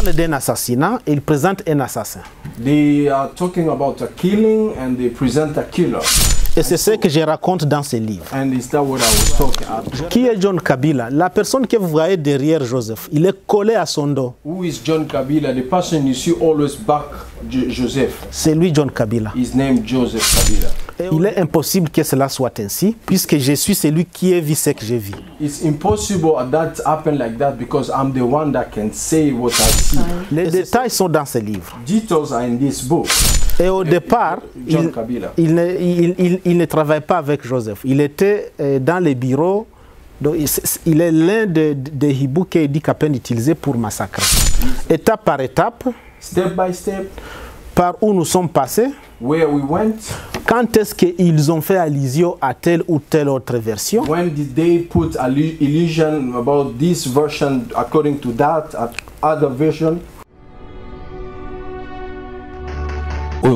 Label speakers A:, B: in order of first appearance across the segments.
A: parlent d'un assassinat et ils présentent un assassin.
B: They are talking about a killing and they present a killer.
A: Et c'est ce que je raconte dans ce livre.
B: And is that what I was talking about?
A: Qui est John Kabila? La personne que vous voyez derrière Joseph, il est collé à son dos.
B: Who is John Kabila? The person you see always back Joseph.
A: C'est lui John Kabila.
B: His name Joseph Kabila.
A: Il est impossible que cela soit ainsi, puisque je suis celui qui a vu ce que j'ai vu.
B: It's impossible that happen like that because I'm the one that can say what I see.
A: Les détails sont dans ce livre.
B: Details are in this book.
A: Et au départ, il ne travaille pas avec Joseph. Il était dans les bureaux. Donc il est l'un des hiboux qu'Edi Kapen utilisait pour massacrer. Étape par étape,
B: step by step,
A: par où nous sommes passés,
B: where we went,
A: quand est-ce qu'ils ont fait allusion à telle ou telle autre version,
B: when did they put illusion about this version according to that other version.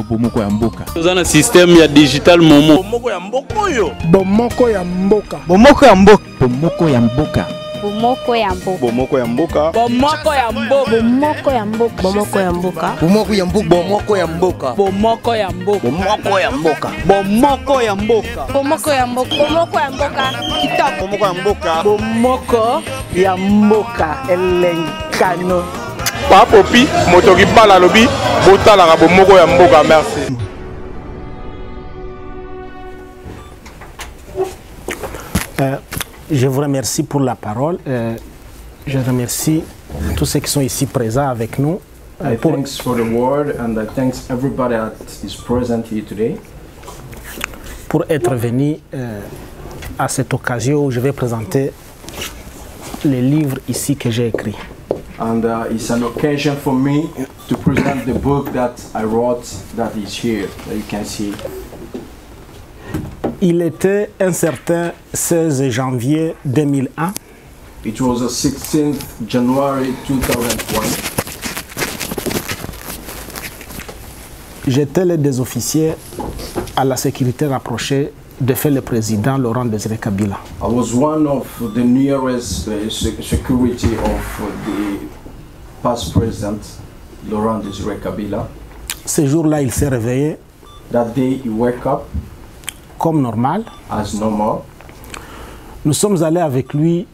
C: Bomoko ya mboka.
D: Tozana système ya digital momo.
C: Bomoko ya mboka oyo.
A: Bomoko ya mboka.
C: Bomoko ya mboka. Bomoko ya mboka.
E: Bomoko ya mboka.
C: Bomoko ya mboka.
E: Bomoko ya mboka. Bomoko ya mboka. Bomoko ya mboka.
C: Bomoko ya mboka. Bomoko ya mboka.
E: Bomoko ya mboka.
C: Bomoko ya mboka.
E: Bomoko ya mboka. Bomoko ya mboka. Bomoko ya mboka. Kitoko.
C: Bomoko ya mboka.
E: Bomoko ya mboka. Elenkano.
F: Papopi, motoki bala lobi, botala ka bomoko ya mboka, merci.
A: Je vous remercie pour la parole. Je remercie tous ceux qui sont ici présents avec nous.
B: Thanks for the word and I thanks everybody that is present here today.
A: Pour être venu à cette occasion où je vais présenter les livres ici que j'ai écrits.
B: And it's an occasion for me to present the book that I wrote that is here, that you can see.
A: Il était un certain 16 janvier 2001.
B: It was the 16th January 2001.
A: J'étais l'un des officiers à la sécurité rapprochée de fait le président Laurent Désiré Kabila.
B: I was one of the nearest security of the past president Laurent Désiré Kabila.
A: Ce jour-là, il s'est réveillé.
B: That day he woke up
A: comme normal.
B: As normal.
A: Nous sommes allés avec lui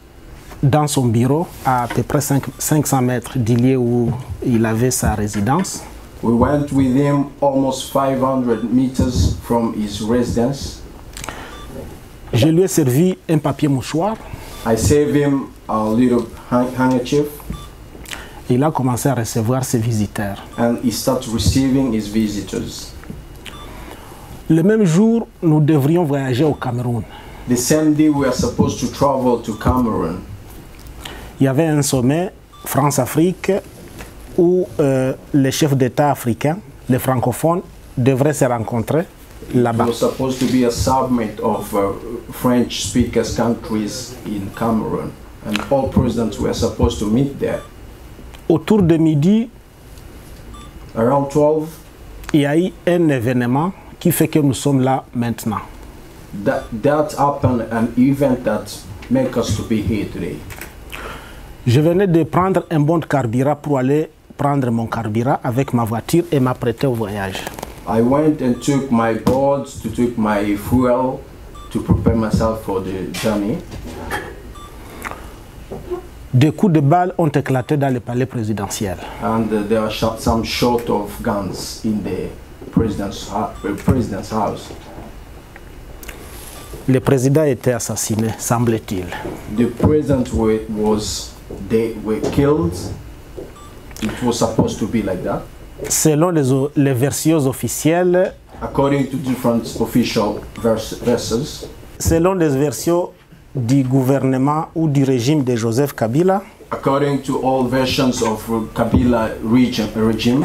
A: dans son bureau à peu près 500 mètres du lieu où il avait sa résidence.
B: We went with him almost 500 meters from his residence.
A: Je lui ai servi un papier mouchoir.
B: I saved him a little handkerchief.
A: Il a commencé à recevoir ses visiteurs.
B: And he started receiving his visitors.
A: Le même jour, nous devrions voyager au Cameroun.
B: The same day we are supposed to travel to Cameroon.
A: Il y avait un sommet France-Afrique où les chefs d'État africains, les francophones, devraient se rencontrer là-bas.
B: It was supposed to be a summit of French-speaking countries in Cameroon, and all presidents were supposed to meet there.
A: Autour de midi,
B: around 12,
A: il y a eu un événement qui fait que nous sommes là maintenant.
B: That happened, an event that make us to be here today.
A: Je venais de prendre un bon de carburant pour aller prendre mon carburant avec ma voiture et m'apprêter au voyage.
B: I went and took my boards, to take my fuel, to prepare myself for the journey.
A: Des coups de balles ont éclaté dans le palais présidentiel.
B: And there are some shot of guns in the president's house.
A: Le président était assassiné, semble-t-il.
B: The president were killed. It was supposed to be like that.
A: Selon les versions officielles,
B: according to different official verses,
A: selon les versions du gouvernement ou du régime de Joseph Kabila,
B: according to all versions of Kabila regime,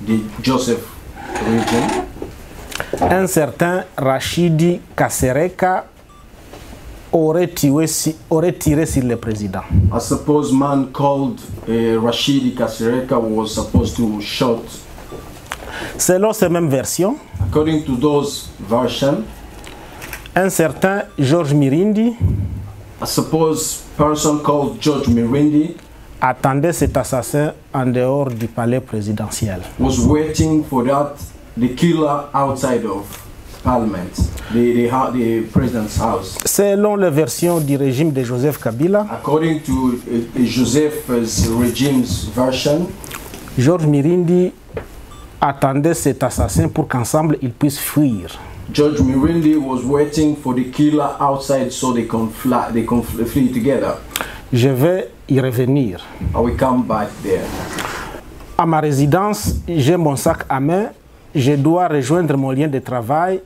B: the Joseph regime,
A: un certain Rachidi Kasereka aurait tiré sur le président.
B: A supposed man called Rachidi Kasereka was supposed to shoot.
A: Selon ces mêmes versions,
B: according to those versions,
A: un certain Georges Mirindi,
B: a supposed person called George Mirindi,
A: attendait cet assassin en dehors du palais présidentiel.
B: Was waiting for the killer outside of Parliament, the president's house.
A: Selon la version du régime de Joseph Kabila,
B: According to Joseph's regime's version,
A: Georges Mirindi attendait cet assassin pour qu'ensemble ils puissent fuir.
B: George Mirindi was waiting for the killer outside so they can flee together.
A: Je vais y revenir.
B: I will come back there.
A: À ma résidence, j'ai mon sac à main. Je dois rejoindre mon lien de travail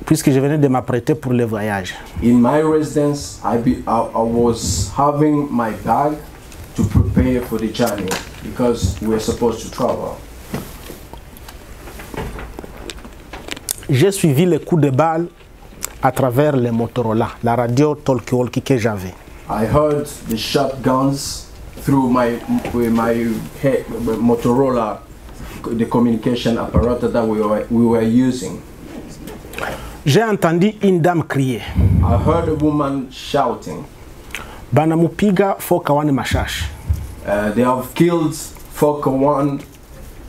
A: puisque je venais de m'apprêter pour le voyage.
B: In my residence, I was having my bag to prepare for the journey because we were supposed to travel.
A: J'ai suivi les coups de balle à travers les Motorola, la radio talkie-walkie que j'avais.
B: I heard the shotguns through my Motorola, the communication apparatus that we were using.
A: J'ai entendu une dame crier.
B: I heard a woman shouting.
A: Banamupiga foka wane mashashi.
B: They have killed Foka1.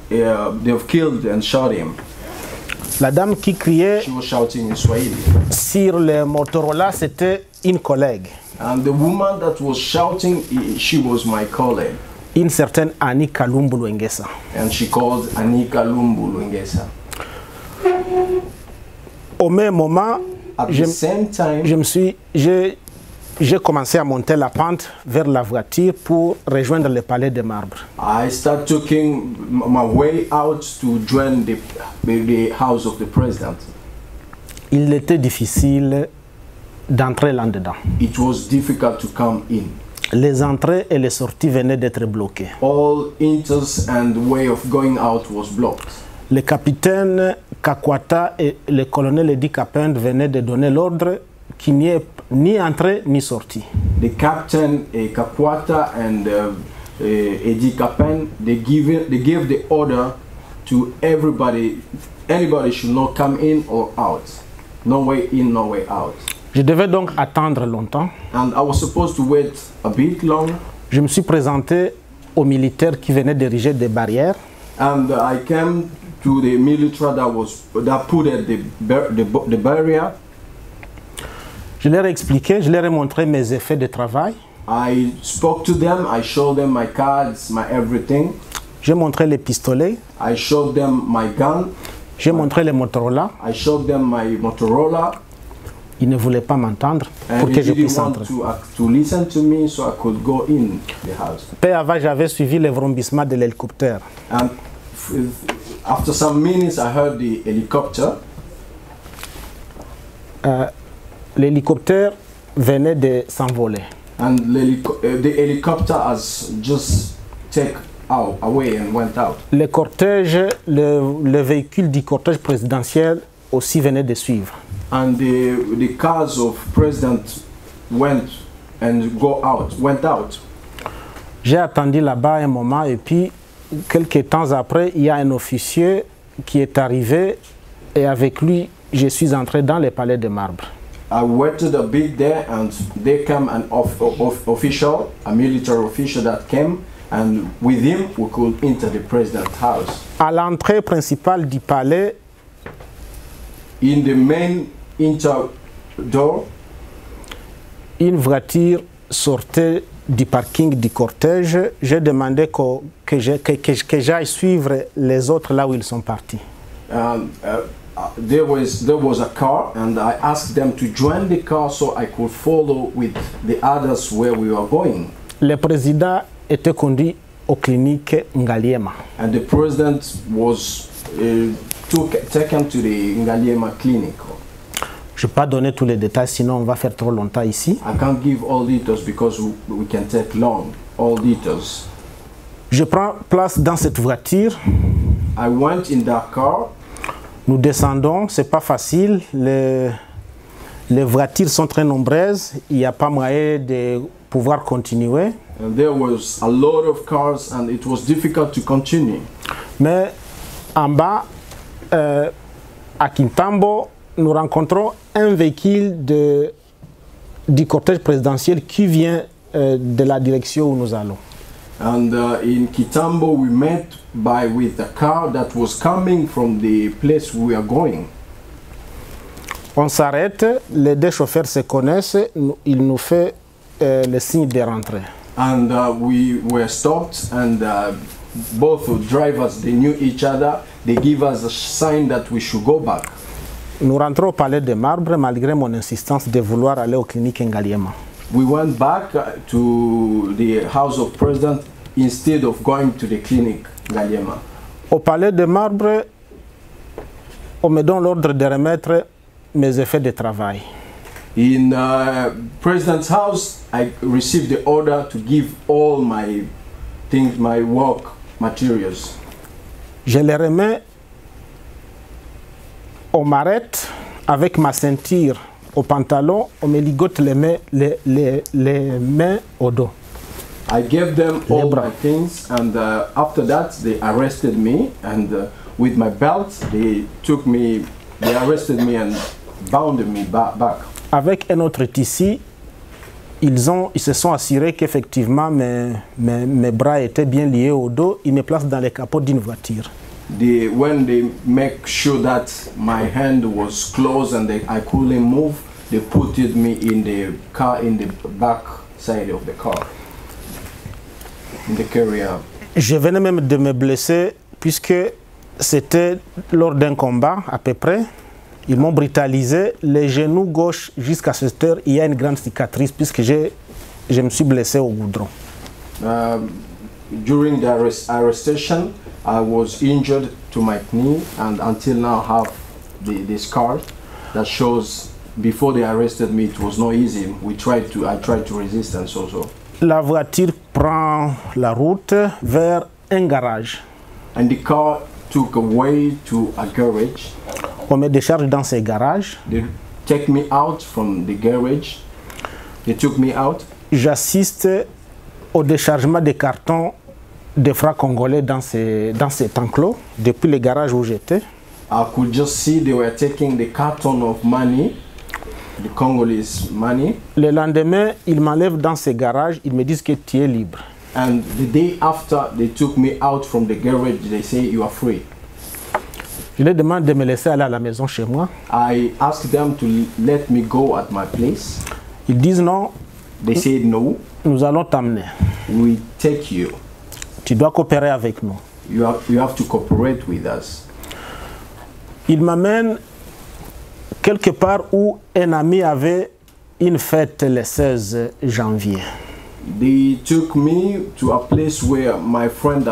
B: They have killed and shot him.
A: La dame qui criait
B: She was shouting in Swahili.
A: sur le Motorola, c'était une collègue.
B: And the woman that was shouting, she was my colleague.
A: Une certaine Annie Kalumbu Lwengesa.
B: And she called Anika Lumbu Lwengesa.
A: Au même moment,
B: At the same time,
A: j'ai commencé à monter la pente vers la voiture pour rejoindre le palais de marbre.
B: I started taking my way out to join the house of the president.
A: Il était difficile d'entrer là-dedans.
B: It was difficult to come in.
A: Les entrées et les sorties venaient d'être bloquées.
B: All enters and way of going out was blocked.
A: Le capitaine Kakwata et le colonel Edi Kapend venaient de donner l'ordre qu'il n'y ait ni entrée ni sortie.
B: The captain Kakwata and Edi Kapen, they gave the order to everybody. Anybody should not come in or out. No way in, no way out.
A: Je devais donc attendre longtemps.
B: And I was supposed to wait a bit long.
A: Je me suis présenté aux militaires qui venaient d'ériger des barrières.
B: And I came to the military that put at the barrier.
A: Je leur ai expliqué, je leur ai montré mes effets de travail.
B: I spoke to them, I showed them my cards, my everything.
A: J'ai montré les pistolets.
B: I showed them my gun.
A: J'ai montré les Motorola.
B: I showed them my Motorola.
A: Ils ne voulaient pas m'entendre pour
B: And
A: que
B: they
A: je
B: didn't
A: puisse
B: want
A: entrer.
B: to listen to me so I could go in the house.
A: Peu avant, j'avais suivi le vrombissement de l'hélicoptère.
B: And after some minutes I heard the helicopter.
A: L'hélicoptère venait de s'envoler.
B: And the helicopter has just taken away and went out.
A: Le cortège, le véhicule du cortège présidentiel aussi venait de suivre.
B: And the cars of president went out.
A: J'ai attendu là-bas un moment et puis quelques temps après, il y a un officier qui est arrivé et avec lui, je suis entré dans le palais de marbre.
B: I waited a bit there and there came an official, a military official that came, and with him we could enter the president's house.
A: À l'entrée principale du palais,
B: In the main inter door,
A: une voiture sortait du parking du cortège. J'ai demandé que j'aille suivre les autres là où ils sont partis.
B: there was a car, and I asked them to join the car so I could follow with the others where we were going.
A: Le président était conduit aux cliniques Ngaliema.
B: And the president was taken to the Ngaliema clinic.
A: Je ne vais pas donner tous les détails, sinon on va faire trop longtemps ici.
B: I can't give all details because we can take long, all details.
A: Je prends place dans cette voiture.
B: I went in that car.
A: Nous descendons, c'est pas facile. Les voitures sont très nombreuses. Il n'y a pas moyen de pouvoir continuer.
B: And there was a lot of cars and it was difficult to continue.
A: Mais en bas, à Kintambo, nous rencontrons un véhicule du cortège présidentiel qui vient de la direction où nous allons.
B: And in Kitambo, we met with a car that was coming from the place we are going.
A: On s'arrête, les deux chauffeurs se connaissent, il nous fait le signe de rentrer.
B: And we were stopped, and both drivers, they knew each other. They give us a sign that we should go back.
A: Nous rentrons au Palais de Marbre malgré mon insistance de vouloir aller aux cliniques Ngaliema.
B: We went back to the House of President instead of going to the clinic Ngaliema.
A: Au Palais de Marbre, on me donne l'ordre de remettre mes effets de travail.
B: In President's house, I received the order to give all my things, my work materials.
A: Je les remets, on m'arrête avec ma ceinture au pantalon, on me ligote les mains au dos.
B: I gave them all my things, and after that they arrested me, and with my belt they arrested me and bound me back.
A: Avec un autre tissu, ils se sont assurés qu'effectivement mes bras étaient bien liés au dos. Ils me placent dans le capot d'une voiture.
B: When they make sure that my hand was closed and I couldn't move, they put me in the car, in the back side of the car, in the carrier.
A: Je venais même de me blesser puisque c'était lors d'un combat à peu près. Ils m'ont brutalisé, les genoux gauche jusqu'à cette heure, il y a une grande cicatrice puisque je me suis blessé au goudron.
B: During the arrestation, I was injured to my knee, and until now I have the scar that shows before they arrested me it was not easy. I tried to resist and so.
A: La voiture prend la route vers un garage.
B: And the car took away to a garage.
A: On me décharge dans ces garages.
B: They take me out from the garage. They took me out.
A: J'assiste au déchargement des cartons des francs congolais dans cet enclos, depuis le garage où j'étais.
B: I could just see they were taking the carton of money, the Congolese money.
A: Le lendemain, ils m'enlèvent dans ces garages, ils me disent que tu es libre.
B: And the day after, they took me out from the garage. They say you are free.
A: Je leur demande de me laisser aller à la maison chez moi.
B: I asked them to let me go at my place.
A: Ils disent non.
B: They said no.
A: Nous allons t'amener.
B: We take you.
A: Tu dois coopérer avec nous.
B: You have to cooperate with us.
A: Ils m'amènent quelque part où un ami avait une fête le 16 janvier.
B: They took me to a place where my friend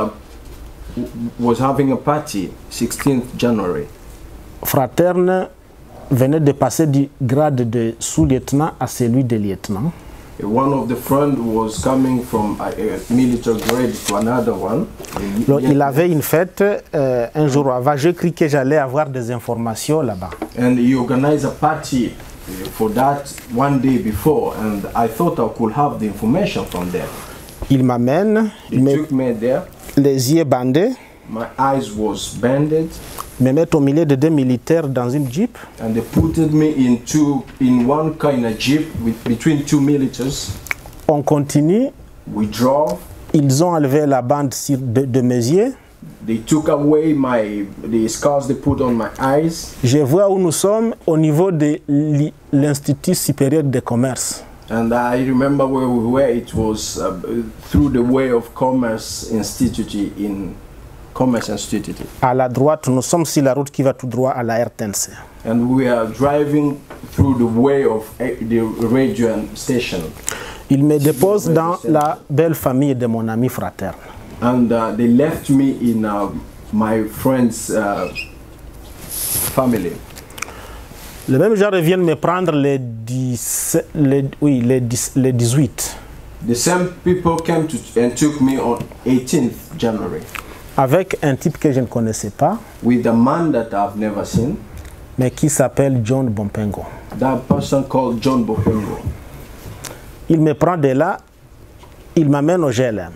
B: was having a party, 16th January.
A: Fraterne venait de passer du grade de sous-lieutenant à celui de lieutenant.
B: One of the friends was coming from a military grade to another one.
A: Il avait une fête un jour avant. J'ai cru que j'allais avoir des informations là-bas.
B: And he organized a party for that one day before, and I thought I could have the information from there.
A: Il m'amène,
B: took me there.
A: Les yeux bandés.
B: My eyes was banded.
A: Me mettent au milieu de deux militaires dans une jeep.
B: And they put me in one kind of jeep between two militaries.
A: On continue.
B: We drove.
A: Ils ont enlevé la bande de mes yeux.
B: They took away the scars they put on my eyes.
A: Je vois où nous sommes au niveau de l'Institut supérieur de commerce.
B: And I remember where we were. It was through the Way of Commerce Institute in Commerce Institute.
A: À la droite, nous sommes sur la route qui va tout droit à la RTNC.
B: And we are driving through the way of the radio station.
A: Il me dépose dans la belle famille de mon ami fraterne.
B: And they left me in my friend's family.
A: Le même genre viennent me prendre les 18.
B: The same people came and took me on 18th January.
A: Avec un type que je ne connaissais pas.
B: With a man that I've never seen.
A: Mais qui s'appelle John Bompengo.
B: That person called John Bompengo.
A: Il me prend de là, il m'amène au GLM.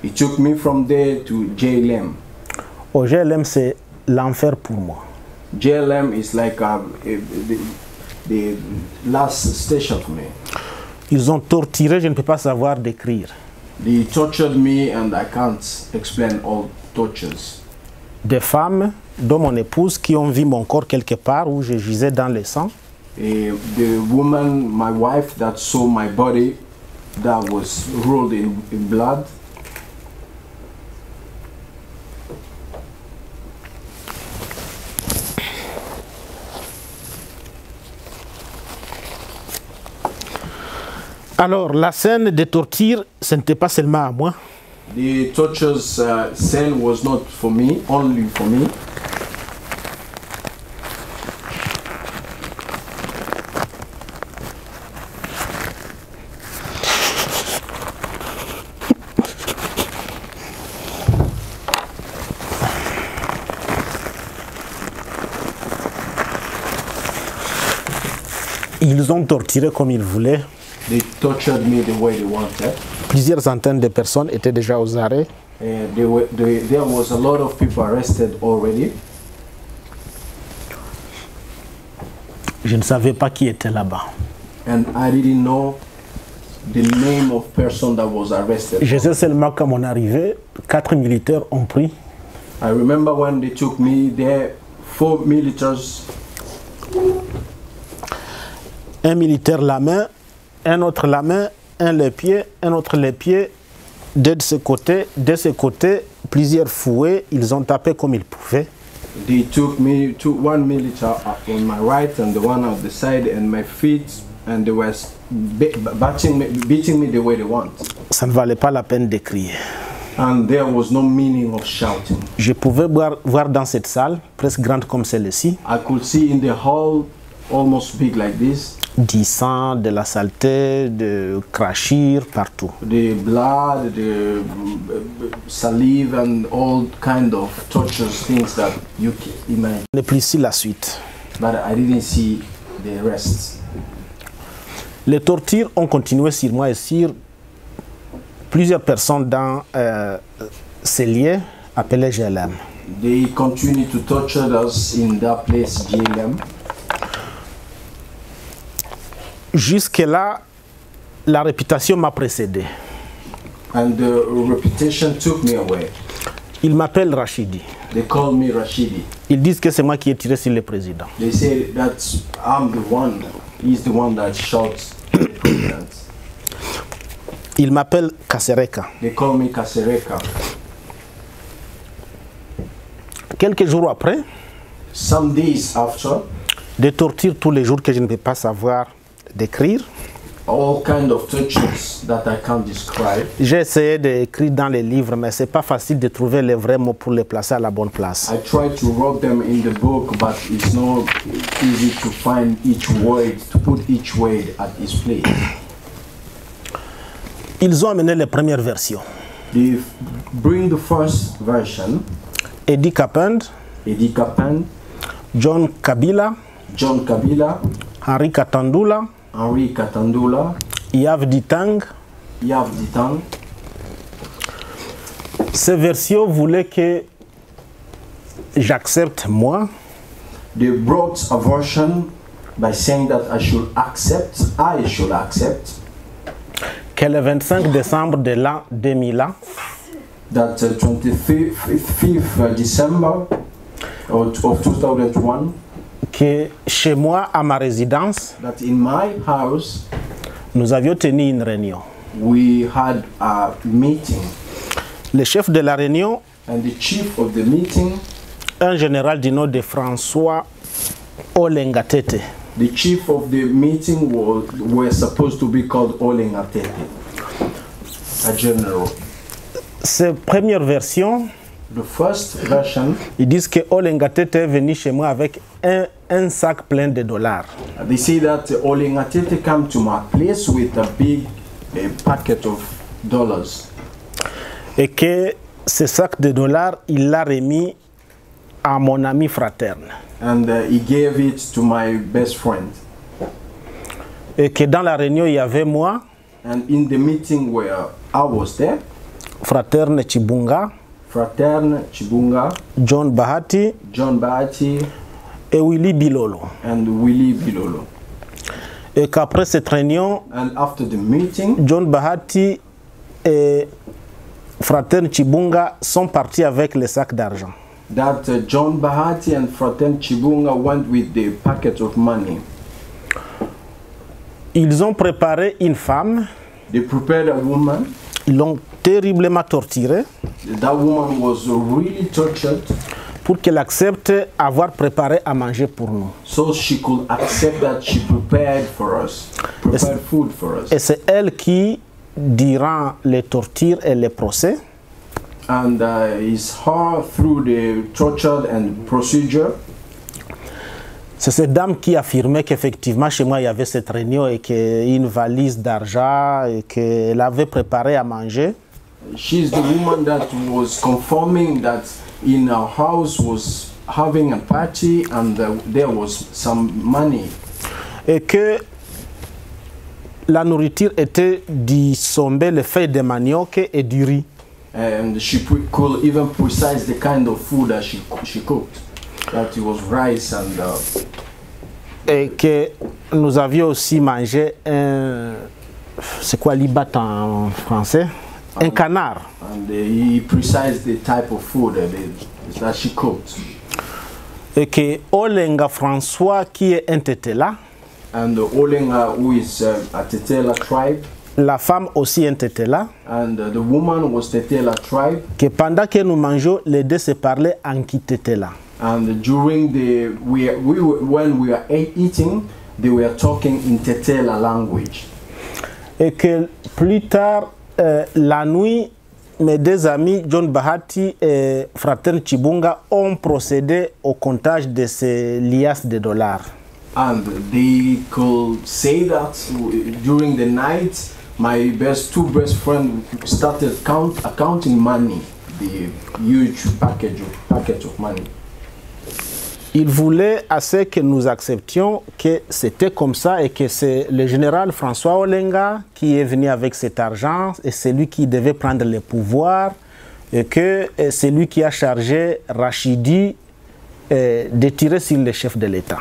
B: He took me from there to JLM.
A: Au GLM, c'est l'enfer pour moi.
B: JLM is like the last station for me.
A: Ils ont torturé, je ne peux pas savoir décrire.
B: They tortured me and I can't explain all tortures.
A: Des femmes, dont mon épouse, qui ont vu mon corps quelque part où je gisais dans le sang.
B: The woman, my wife, that saw my body that was rolled in blood.
A: Alors, la scène de torture, ce n'était pas seulement à moi.
B: The torture scene was not for me, only for me.
A: Ils ont torturé comme ils voulaient.
B: They tortured me the way they wanted.
A: Plusieurs centaines de personnes étaient déjà aux arrêts.
B: There was a lot of people arrested already.
A: Je ne savais pas qui était là-bas.
B: And I didn't know the name of person that was arrested.
A: Je sais seulement qu'à mon arrivée, 4 militaires ont pris.
B: I remember when they took me there, 4 militaries.
A: Un militaire la main, un autre la main, un les pieds, un autre les pieds. De ce côté, plusieurs fouets, ils ont tapé comme ils pouvaient.
B: They took me to one military on my right and the one on the side and my feet, and they were beating me the way they want.
A: Ça ne valait pas la peine de crier.
B: And there was no meaning of shouting.
A: Je pouvais voir dans cette salle, presque grande comme celle-ci,
B: I could see in the hall, almost big like this,
A: du sang, de la saleté, de crachir partout.
B: the blood, the salive, and all kind of torturous things that you can imagine.
A: Ne plus ici la suite.
B: But I didn't see the rest.
A: Les tortures ont continué sur moi et sur plusieurs personnes dans ces lieux appelés GLM.
B: They continued to torture us in that place, GLM.
A: Jusque-là, la réputation m'a précédé.
B: And the reputation took me away.
A: Ils m'appellent Rachidi.
B: They called me Rashidi.
A: Ils disent que c'est moi qui ai tiré sur le président.
B: They say that I'm the one, he's the one that shot the president.
A: Ils m'appellent Kasereka.
B: They call me Kasereka.
A: Quelques jours après,
B: Some days after,
A: des tortures tous les jours que je ne peux pas savoir décrire.
B: all kind of tortures that I can't describe.
A: J'ai essayé d'écrire dans les livres, mais c'est pas facile de trouver les vrais mots pour les placer à la bonne place.
B: I tried to write them in the book, but it's not easy to find each word, to put each word at its place.
A: Ils ont amené les premières versions.
B: They bring the first version,
A: Eddie Kapend,
B: Eddie Kapan,
A: John Kabila,
B: John Kabila,
A: Henri Katandula,
B: Henri Katandula,
A: Yav Ditang.
B: Yav Ditang.
A: Ces versions voulaient que j'accepte moi
B: They brought a version by saying that I should accept
A: que le 25 décembre de l'an 2000,
B: that 25th December of 2001,
A: que chez moi, à ma résidence,
B: that in my house
A: nous avions tenu une réunion.
B: we had a meeting,
A: Le chef de la réunion,
B: and the chief of the meeting,
A: un général du nom de François Olengatete,
B: the chief of the meeting were supposed to be called Oleng Atete, a general.
A: ces premières versions,
B: The first version,
A: ils disent que Olengatete est venu chez moi avec un sac plein de dollars.
B: they say that Oleng Atete came to my place with a big packet of dollars.
A: Et que ce sac de dollars, il l'a remis à mon ami fraterne.
B: And he gave it to my best friend.
A: Et que dans la réunion, il y avait moi,
B: And in the meeting where I was there,
A: fraterne Chibunga,
B: Fraterne Chibunga,
A: John Bahati
B: John Bahati,
A: et Willy Bilolo.
B: and Willy Bilolo.
A: Et qu'après cette réunion,
B: And after the meeting,
A: John Bahati et Fraterne Chibunga sont partis avec les sacs d'argent.
B: That John Bahati and Fraterne Chibunga went with the packet of money.
A: Ils ont préparé une femme.
B: They prepared a woman.
A: Ils l'ont terriblement torturée.
B: That woman was really tortured.
A: Pour qu'elle accepte avoir préparé à manger pour nous.
B: So she could accept that she prepared for us, prepared food for us.
A: Et c'est elle qui, durant les tortures et les procès,
B: and it's her through the torture and procedure.
A: C'est cette dame qui affirmait qu'effectivement chez moi il y avait cette réunion et qu'une valise d'argent et qu'elle avait préparé à manger.
B: She's the woman that was confirming that in our house was having a party and there was some money.
A: Et que la nourriture était du sombé, les feuilles de manioc et du riz.
B: And she could even precise the kind of food that she cooked. That it was rice and...
A: Et que nous avions aussi mangé un... C'est quoi libat en français? Un canard.
B: And he precised the type of food that she cooked.
A: Et que Olenga François qui est un Tetela.
B: And Olenga who is a Tetela tribe.
A: La femme aussi un Tetela.
B: And the woman was Tetela tribe.
A: Que pendant que nous mangeons, les deux se parlaient en Kitetela.
B: And during the when we were eating, they were talking in Tetela language.
A: Et que plus tard, la nuit, mes deux amis, John Bahati et Fraterne Chibunga, ont procédé au comptage de ces liasses de dollars.
B: And they could say that during the night, my two best friends started accounting money, the huge package of money.
A: Il voulait assez que nous acceptions que c'était comme ça et que c'est le général François Olenga qui est venu avec cet argent et c'est lui qui devait prendre le pouvoir et que c'est lui qui a chargé Rachidi de tirer sur le chef de l'État.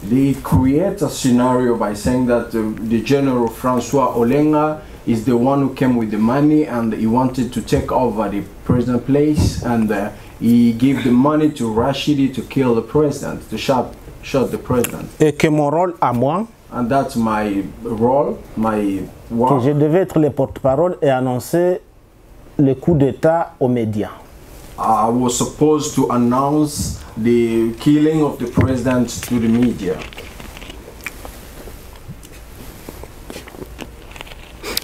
B: They create a scenario by saying that the general François Olenga is the one who came with the money and he wanted to take over the president place and he gave the money to Rashidi to kill the president, to shot the president.
A: Et que mon rôle à moi,
B: and that's my role, my work.
A: Que je devais être le porte-parole et annoncer le coup d'État aux médias.
B: I was supposed to announce the killing of the president to the media.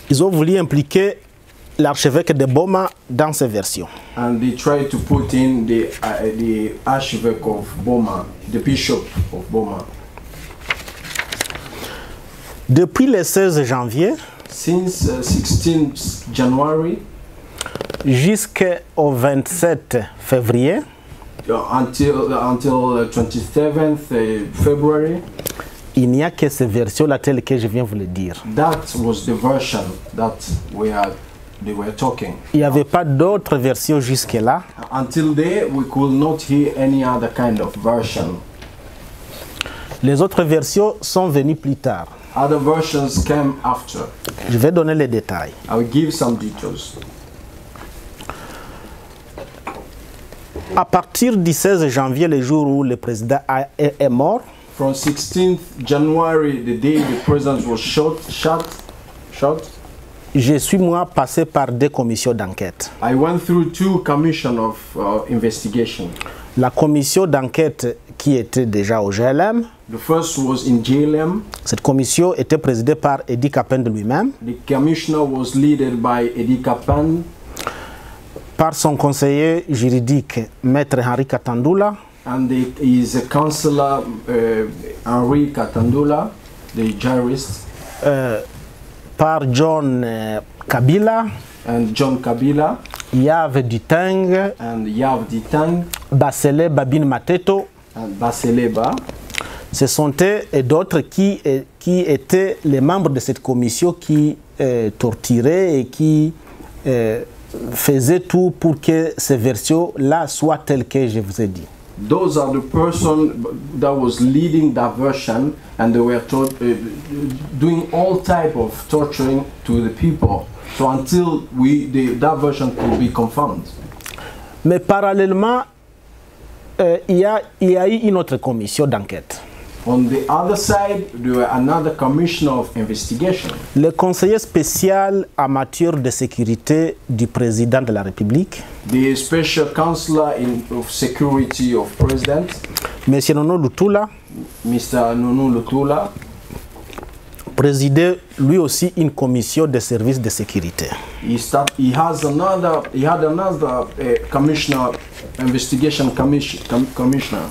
A: Ils ont voulu impliquer l'archevêque de Boma dans ces versions.
B: And they tried to put in the archevêque of Boma, the bishop of Boma.
A: Depuis le 16 janvier,
B: since 16 January,
A: jusqu'au 27 février,
B: until 27th February,
A: il n'y a que ces versions-là telles que je viens vous le dire.
B: That was the version that they were talking.
A: Il n'y avait pas d'autres versions jusque-là.
B: Until there, we could not hear any other kind of version.
A: Les autres versions sont venues plus tard.
B: Other versions came after.
A: Je vais donner les détails.
B: I will give some details.
A: À partir du 16 janvier, le jour où le président est mort,
B: from 16th January, the day the president was shot,
A: je suis moi passé par deux commissions d'enquête.
B: I went through two commissions of investigation.
A: La commission d'enquête qui était déjà au GLM.
B: The first was in GLM.
A: Cette commission était présidée par Edi Kapen de lui-même.
B: The commissioner was led by Edi Kapen.
A: Par son conseiller juridique, Maître Henri Katandula.
B: And his counselor, Henri Katandula, the jurist.
A: Par John Kabila.
B: And John Kabila.
A: Yav Ditang.
B: And Yav Ditang.
A: Basele Babin Mateto.
B: And Baseleba.
A: Ce sont eux et d'autres qui étaient les membres de cette commission qui torturaient et qui faisait tout pour que ces versions-là soient telles que je vous ai dit.
B: Those are the person that was leading that version and they were doing all type of torturing to the people. So until that version could be confirmed.
A: Mais parallèlement, il y a eu une autre commission d'enquête.
B: On the other side, there were another commissioner of investigation.
A: Le conseiller spécial en matière de sécurité du président de la République,
B: The special counselor of security of president,
A: M. Nono Lutula,
B: Mr. Nono Lutula,
A: présidait lui aussi une commission de services de sécurité.
B: he had another commissioner, investigation commissioner.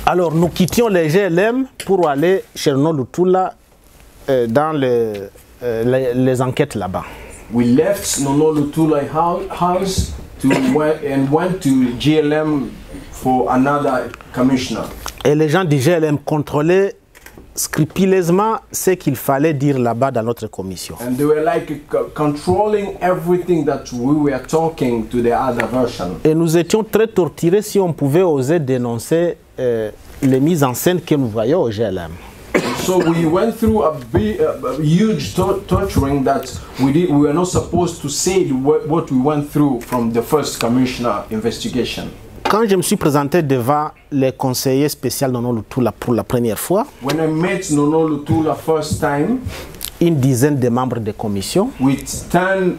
A: Alors nous quittions les GLM pour aller chez Nono Lutula dans les enquêtes là-bas.
B: We left Nono Lutula house went to GLM for another commissioner.
A: Et les gens du GLM contrôlaient scrupuleusement ce qu'il fallait dire là-bas dans notre commission.
B: And they were like controlling everything that we were talking to the other version.
A: Et nous étions très torturés si on pouvait oser dénoncer les mises en scène que nous voyons au GLM.
B: So we went through a huge torturing that we were not supposed to say what we went through from the first commissioner investigation.
A: Quand je me suis présenté devant les conseillers spéciaux Nono Lutula pour la première fois,
B: When I met Nono Lutula first time,
A: une dizaine de membres de commission,
B: with 10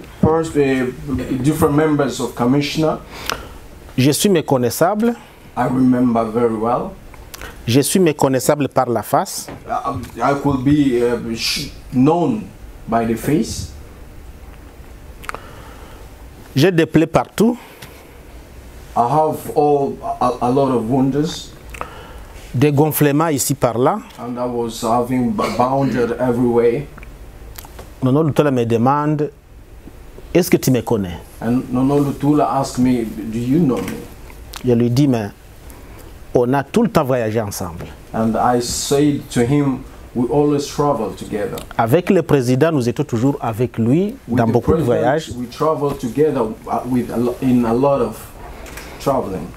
B: different members of commissioner,
A: je suis méconnaissable.
B: I remember very well.
A: Je suis méconnaissable par la face.
B: I could be known by the face.
A: J'ai des plaies partout.
B: I have a lot of wounds,
A: Des gonflements ici par là.
B: and I was having bounded everywhere.
A: Nono Lutula me demande, est-ce que tu me connais?
B: And Nono Lutula asked me, "Do you know me?"
A: Je lui dis, mais on a tout le temps voyagé ensemble.
B: And I said to him, "We always travel together.
A: Avec le président, nous étions toujours avec lui dans
B: With the
A: beaucoup de
B: president,
A: voyages.
B: we travel together in a lot of traveling."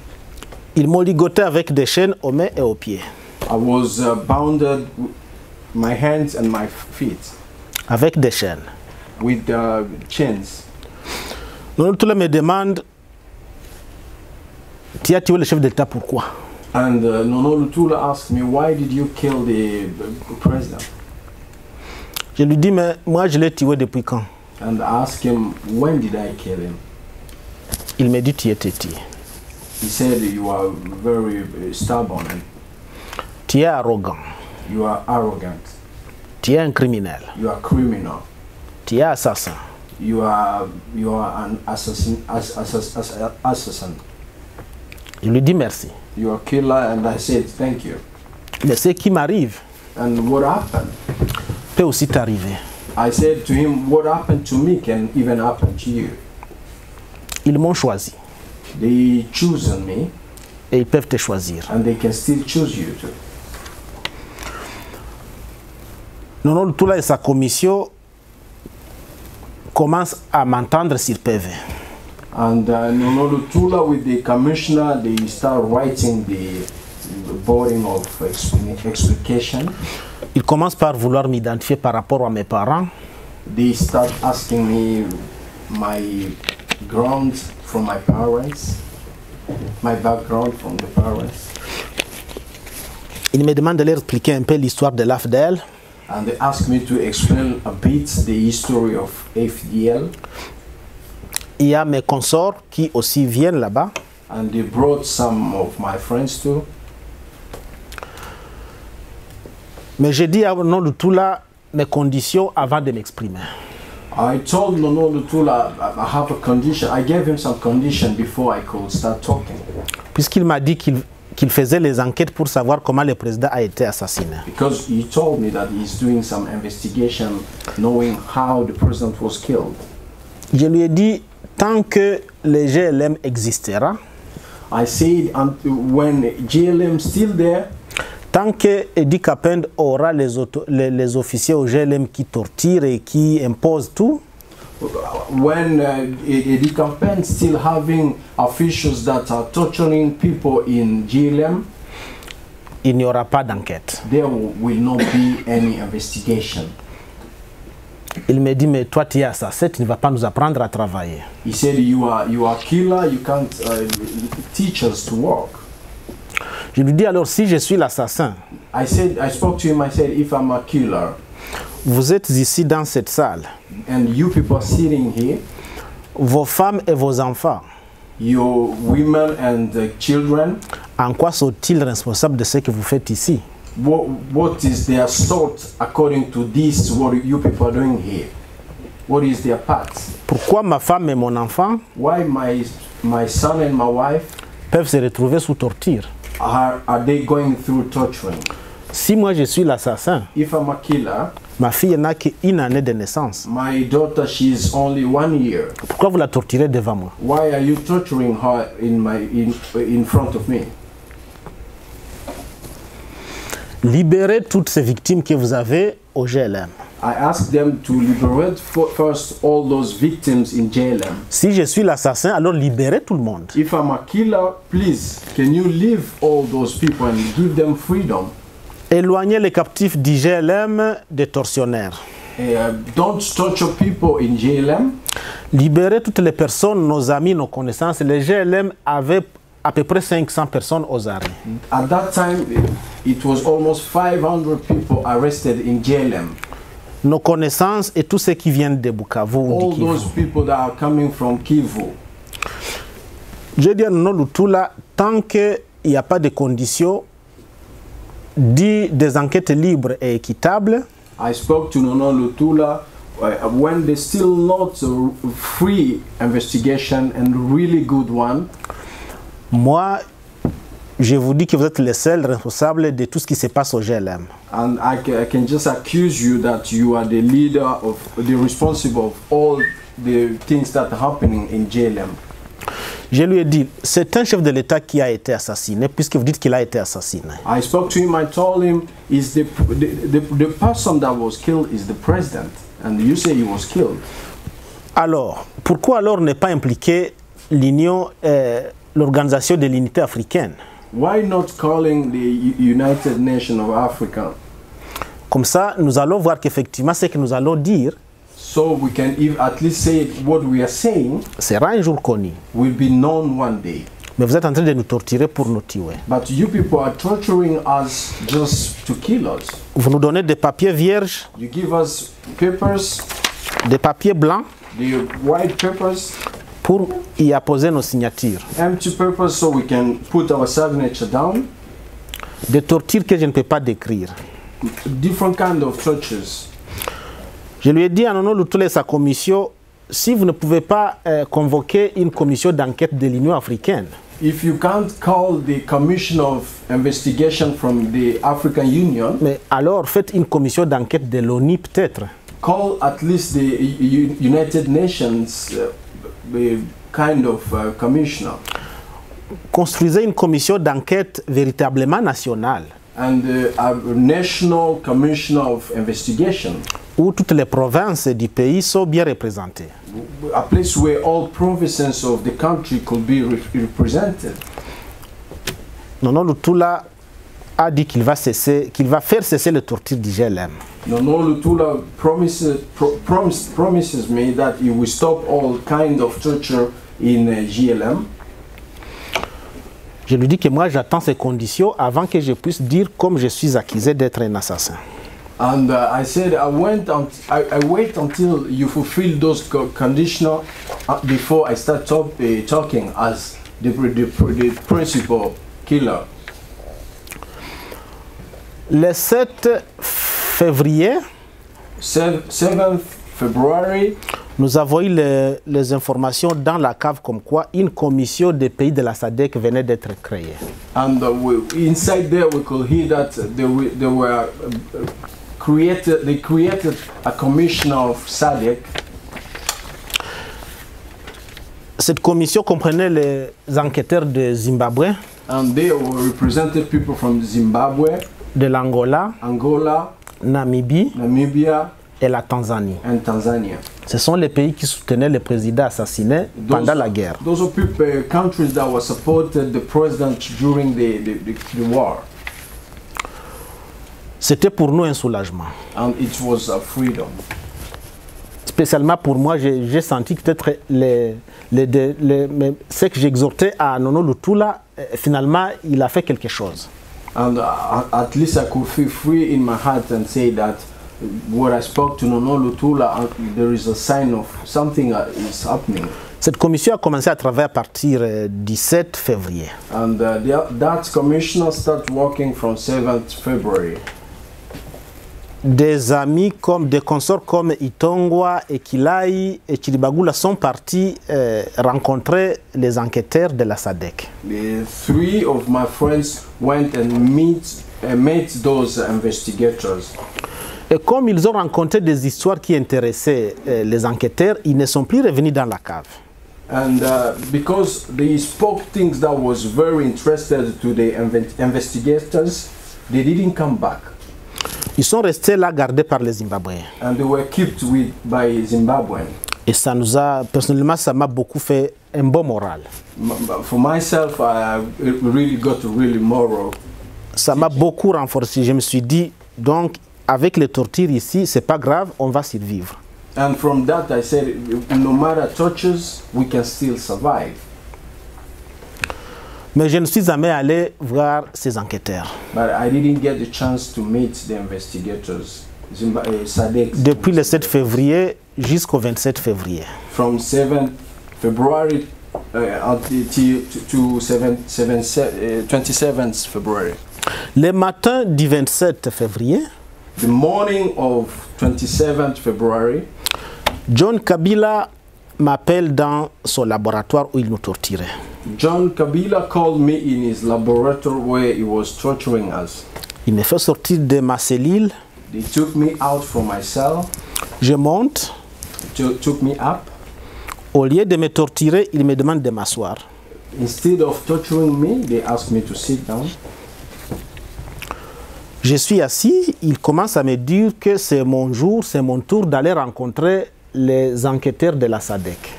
A: Il m'oligotait avec des chaînes aux mains et aux pieds.
B: I was bounded, my hands and my feet,
A: Avec des chaînes.
B: with chains.
A: Nono Lutula me demande, tu as tué le chef d'État, pourquoi?
B: And Nono Lutula asked me, "Why did you kill the president?"
A: Je lui dis, mais moi je l'ai tué depuis quand?
B: And I asked him, "When did I kill him?"
A: Il me dit, tu es têtu.
B: He said, "You are very stubborn and
A: Tu es arrogant.
B: you are arrogant.
A: Tu es un criminel.
B: You are criminal.
A: Tu es assassin.
B: You are an assassin.
A: Je lui dis merci.
B: You are a killer." And I said, "Thank you."
A: Mais ce qui m'arrive
B: And what happened?
A: peut aussi t'arriver.
B: I said to him, "What happened to me can even happen to you."
A: Ils m'ont choisi
B: They chosen me,
A: et ils peuvent te choisir.
B: and they can still choose you too.
A: Nono Lutula et sa commission commencent à m'entendre sur PV.
B: And Nono Lutula with the commissioner, they start writing the boarding of explication.
A: Ils commencent par vouloir m'identifier par rapport à mes parents.
B: They start asking me my ground from my parents, my background from the parents.
A: Ils me demandent de leur expliquer un peu l'histoire de l'AFDL.
B: And they ask me to explain a bit the history of AFDL.
A: Il y a mes consorts qui aussi viennent là-bas.
B: And they brought some of my friends too.
A: Mais j'ai dit à Nono Lutula mes conditions avant de m'exprimer.
B: I told Nono Lutula I have a condition. I gave him some condition before I could start talking.
A: Puisqu'il m'a dit qu'il faisait les enquêtes pour savoir comment le président a été assassiné.
B: Because he told me that he's doing some investigation knowing how the president was killed.
A: Je lui ai dit, tant que le GLM existera,
B: I said when GLM still there,
A: tant que Edi Kapend aura les officiers au GLM qui torturent et qui imposent tout,
B: when Edi Kapend still having officials that are torturing people in GLM,
A: il n'y aura pas d'enquête.
B: there will not be any investigation.
A: Il me dit, mais toi tu es assassin, tu ne vas pas nous apprendre à travailler.
B: He said, you are killer, you can't teach us to work.
A: Je lui dis alors, si je suis l'assassin,
B: I spoke to him, I said, if I'm a killer,
A: vous êtes ici dans cette salle,
B: and you people sitting here,
A: vos femmes et vos enfants,
B: your women and children,
A: en quoi sont-ils responsables de ce que vous faites ici?
B: What is their sort according to this, what you people are doing here? What is their part?
A: Pourquoi ma femme et mon enfant
B: Why my son and my wife
A: peuvent se retrouver sous torture?
B: are they going through torturing?
A: Si moi je suis l'assassin,
B: If I'm a killer,
A: ma fille n'a qu'une année de naissance.
B: my daughter, she's only 1 year.
A: Pourquoi vous la torturez devant moi?
B: Why are you torturing her in front of me?
A: Libérez toutes ces victimes que vous avez au GLM.
B: I asked them to liberate first all those victims in JLM.
A: Si je suis l'assassin, alors libérez tout le monde.
B: If I'm a killer, please, can you leave all those people and give them freedom?
A: Éloignez les captifs du GLM des tortionnaires.
B: Don't torture people in JLM.
A: Libérez toutes les personnes, nos amis, nos connaissances. Le GLM avait à peu près 500 personnes aux arrêts.
B: At that time, it was almost 500 people arrested in JLM.
A: Nos connaissances et tous ceux qui viennent de Bukavu ou
B: All
A: du Kivu.
B: those people that are coming from Kivu.
A: Je dis à Nono Lutoula, tant qu'il n'y a pas de conditions des enquêtes libres et équitables,
B: I spoke to Nono Lutoula when there's still not a free investigation and really good one.
A: moi, je vous dis que vous êtes les seuls responsables de tout ce qui se passe au GLM.
B: And I can just accuse you that you are the leader of, the responsible of all the things that are happening in JLM.
A: Je lui ai dit, c'est un chef de l'État qui a été assassiné, puisque vous dites qu'il a été assassiné.
B: I spoke to him, I told him, is the person that was killed is the president, and you say he was killed.
A: Alors, pourquoi alors ne pas impliquer l'Union, l'Organisation de l'Unité africaine?
B: Why not calling the United Nations of Africa?
A: Comme ça, nous allons voir qu'effectivement, ce que nous allons dire
B: So we can at least say what we are saying
A: sera un jour connu.
B: will be known one day.
A: Mais vous êtes en train de nous torturer pour nous tuer.
B: But you people are torturing us just to kill us.
A: Vous nous donnez des papiers vierges,
B: You give us papers,
A: des papiers blancs,
B: the white papers,
A: pour y apposer nos signatures.
B: empty papers, so we can put our signature down.
A: Des tortures que je ne peux pas décrire.
B: Different kind of tortures.
A: Je lui ai dit à Nono Lutoula et sa commission, si vous ne pouvez pas convoquer une commission d'enquête de l'Union africaine,
B: If you can't call the Commission of Investigation from the African Union,
A: mais alors faites une commission d'enquête de l'ONU peut-être.
B: call at least the United Nations kind of commissioner.
A: Construisez une commission d'enquête véritablement nationale,
B: And a National Commissioner of Investigation.
A: où toutes les provinces du pays sont bien représentées.
B: A place where all provinces of the country could be represented.
A: Nono Lutoula a dit qu'il va faire cesser le torture du GLM.
B: Nono Lutoula promises me that he will stop all kind of torture in GLM.
A: Je lui dis que moi j'attends ces conditions avant que je puisse dire comme je suis accusé d'être un assassin.
B: And I said I wait until you fulfill those conditions before I start talking as the principal killer.
A: Le 7 février,
B: 7th February,
A: nous avons eu les informations dans la cave comme quoi une commission des pays de la SADC venait d'être créée.
B: and inside there we could hear that they created a commission of SADC.
A: Cette commission comprenait les enquêteurs de Zimbabwe,
B: And they represented people from Zimbabwe,
A: de l'Angola,
B: Angola,
A: Namibie
B: Namibia,
A: et la Tanzanie.
B: and Tanzania.
A: Ce sont les pays qui soutenaient le président assassiné pendant la guerre.
B: Those are countries that were supported the president during the war.
A: C'était pour nous un soulagement.
B: And it was a freedom.
A: spécialement pour moi, j'ai senti que peut-être ce que j'exhortais à Nono Luthula, finalement, il a fait quelque chose.
B: And at least I could feel free in my heart and say that what I spoke to Nono Luthula, there is a sign of something is happening.
A: Cette commission a commencé à travailler à partir du 7 février.
B: And that commissioner started working from 7th February.
A: Des amis comme des consorts comme Itongwa, Ekilai et Chilibagula sont partis rencontrer les enquêteurs de la SADC.
B: The three of my friends went and met those investigators.
A: Et comme ils ont rencontré des histoires qui intéressaient les enquêteurs, ils ne sont plus revenus dans la cave.
B: And because they spoke things that was very interested to the investigators, they didn't come back.
A: Ils sont restés là gardés par les Zimbabwéens.
B: And they were kept by Zimbabweans.
A: Et ça nous a, personnellement, ça m'a beaucoup fait un bon moral.
B: For myself, I really got a really moral.
A: Ça m'a beaucoup renforcé. Je me suis dit, donc, avec les tortures ici, c'est pas grave, on va survivre.
B: And from that, I said, no matter tortures, we can still survive.
A: Mais je ne suis jamais allé voir ces enquêteurs.
B: But I didn't get the chance to meet the investigators. SADC.
A: Depuis le 7 février jusqu'au 27 février.
B: From 7th February to 27th February.
A: Le matin du 27 février,
B: The morning of 27th February,
A: John Kabila m'appelle dans son laboratoire où il nous torturait.
B: John Kabila called me in his laboratory where he was torturing us.
A: Il me fait sortir de ma cellule.
B: They took me out from my cell.
A: Je monte.
B: Took me up.
A: Au lieu de me torturer, il me demande de m'asseoir.
B: Instead of torturing me, they asked me to sit down.
A: Je suis assis, il commence à me dire que c'est mon jour, c'est mon tour d'aller rencontrer les enquêteurs de la SADC.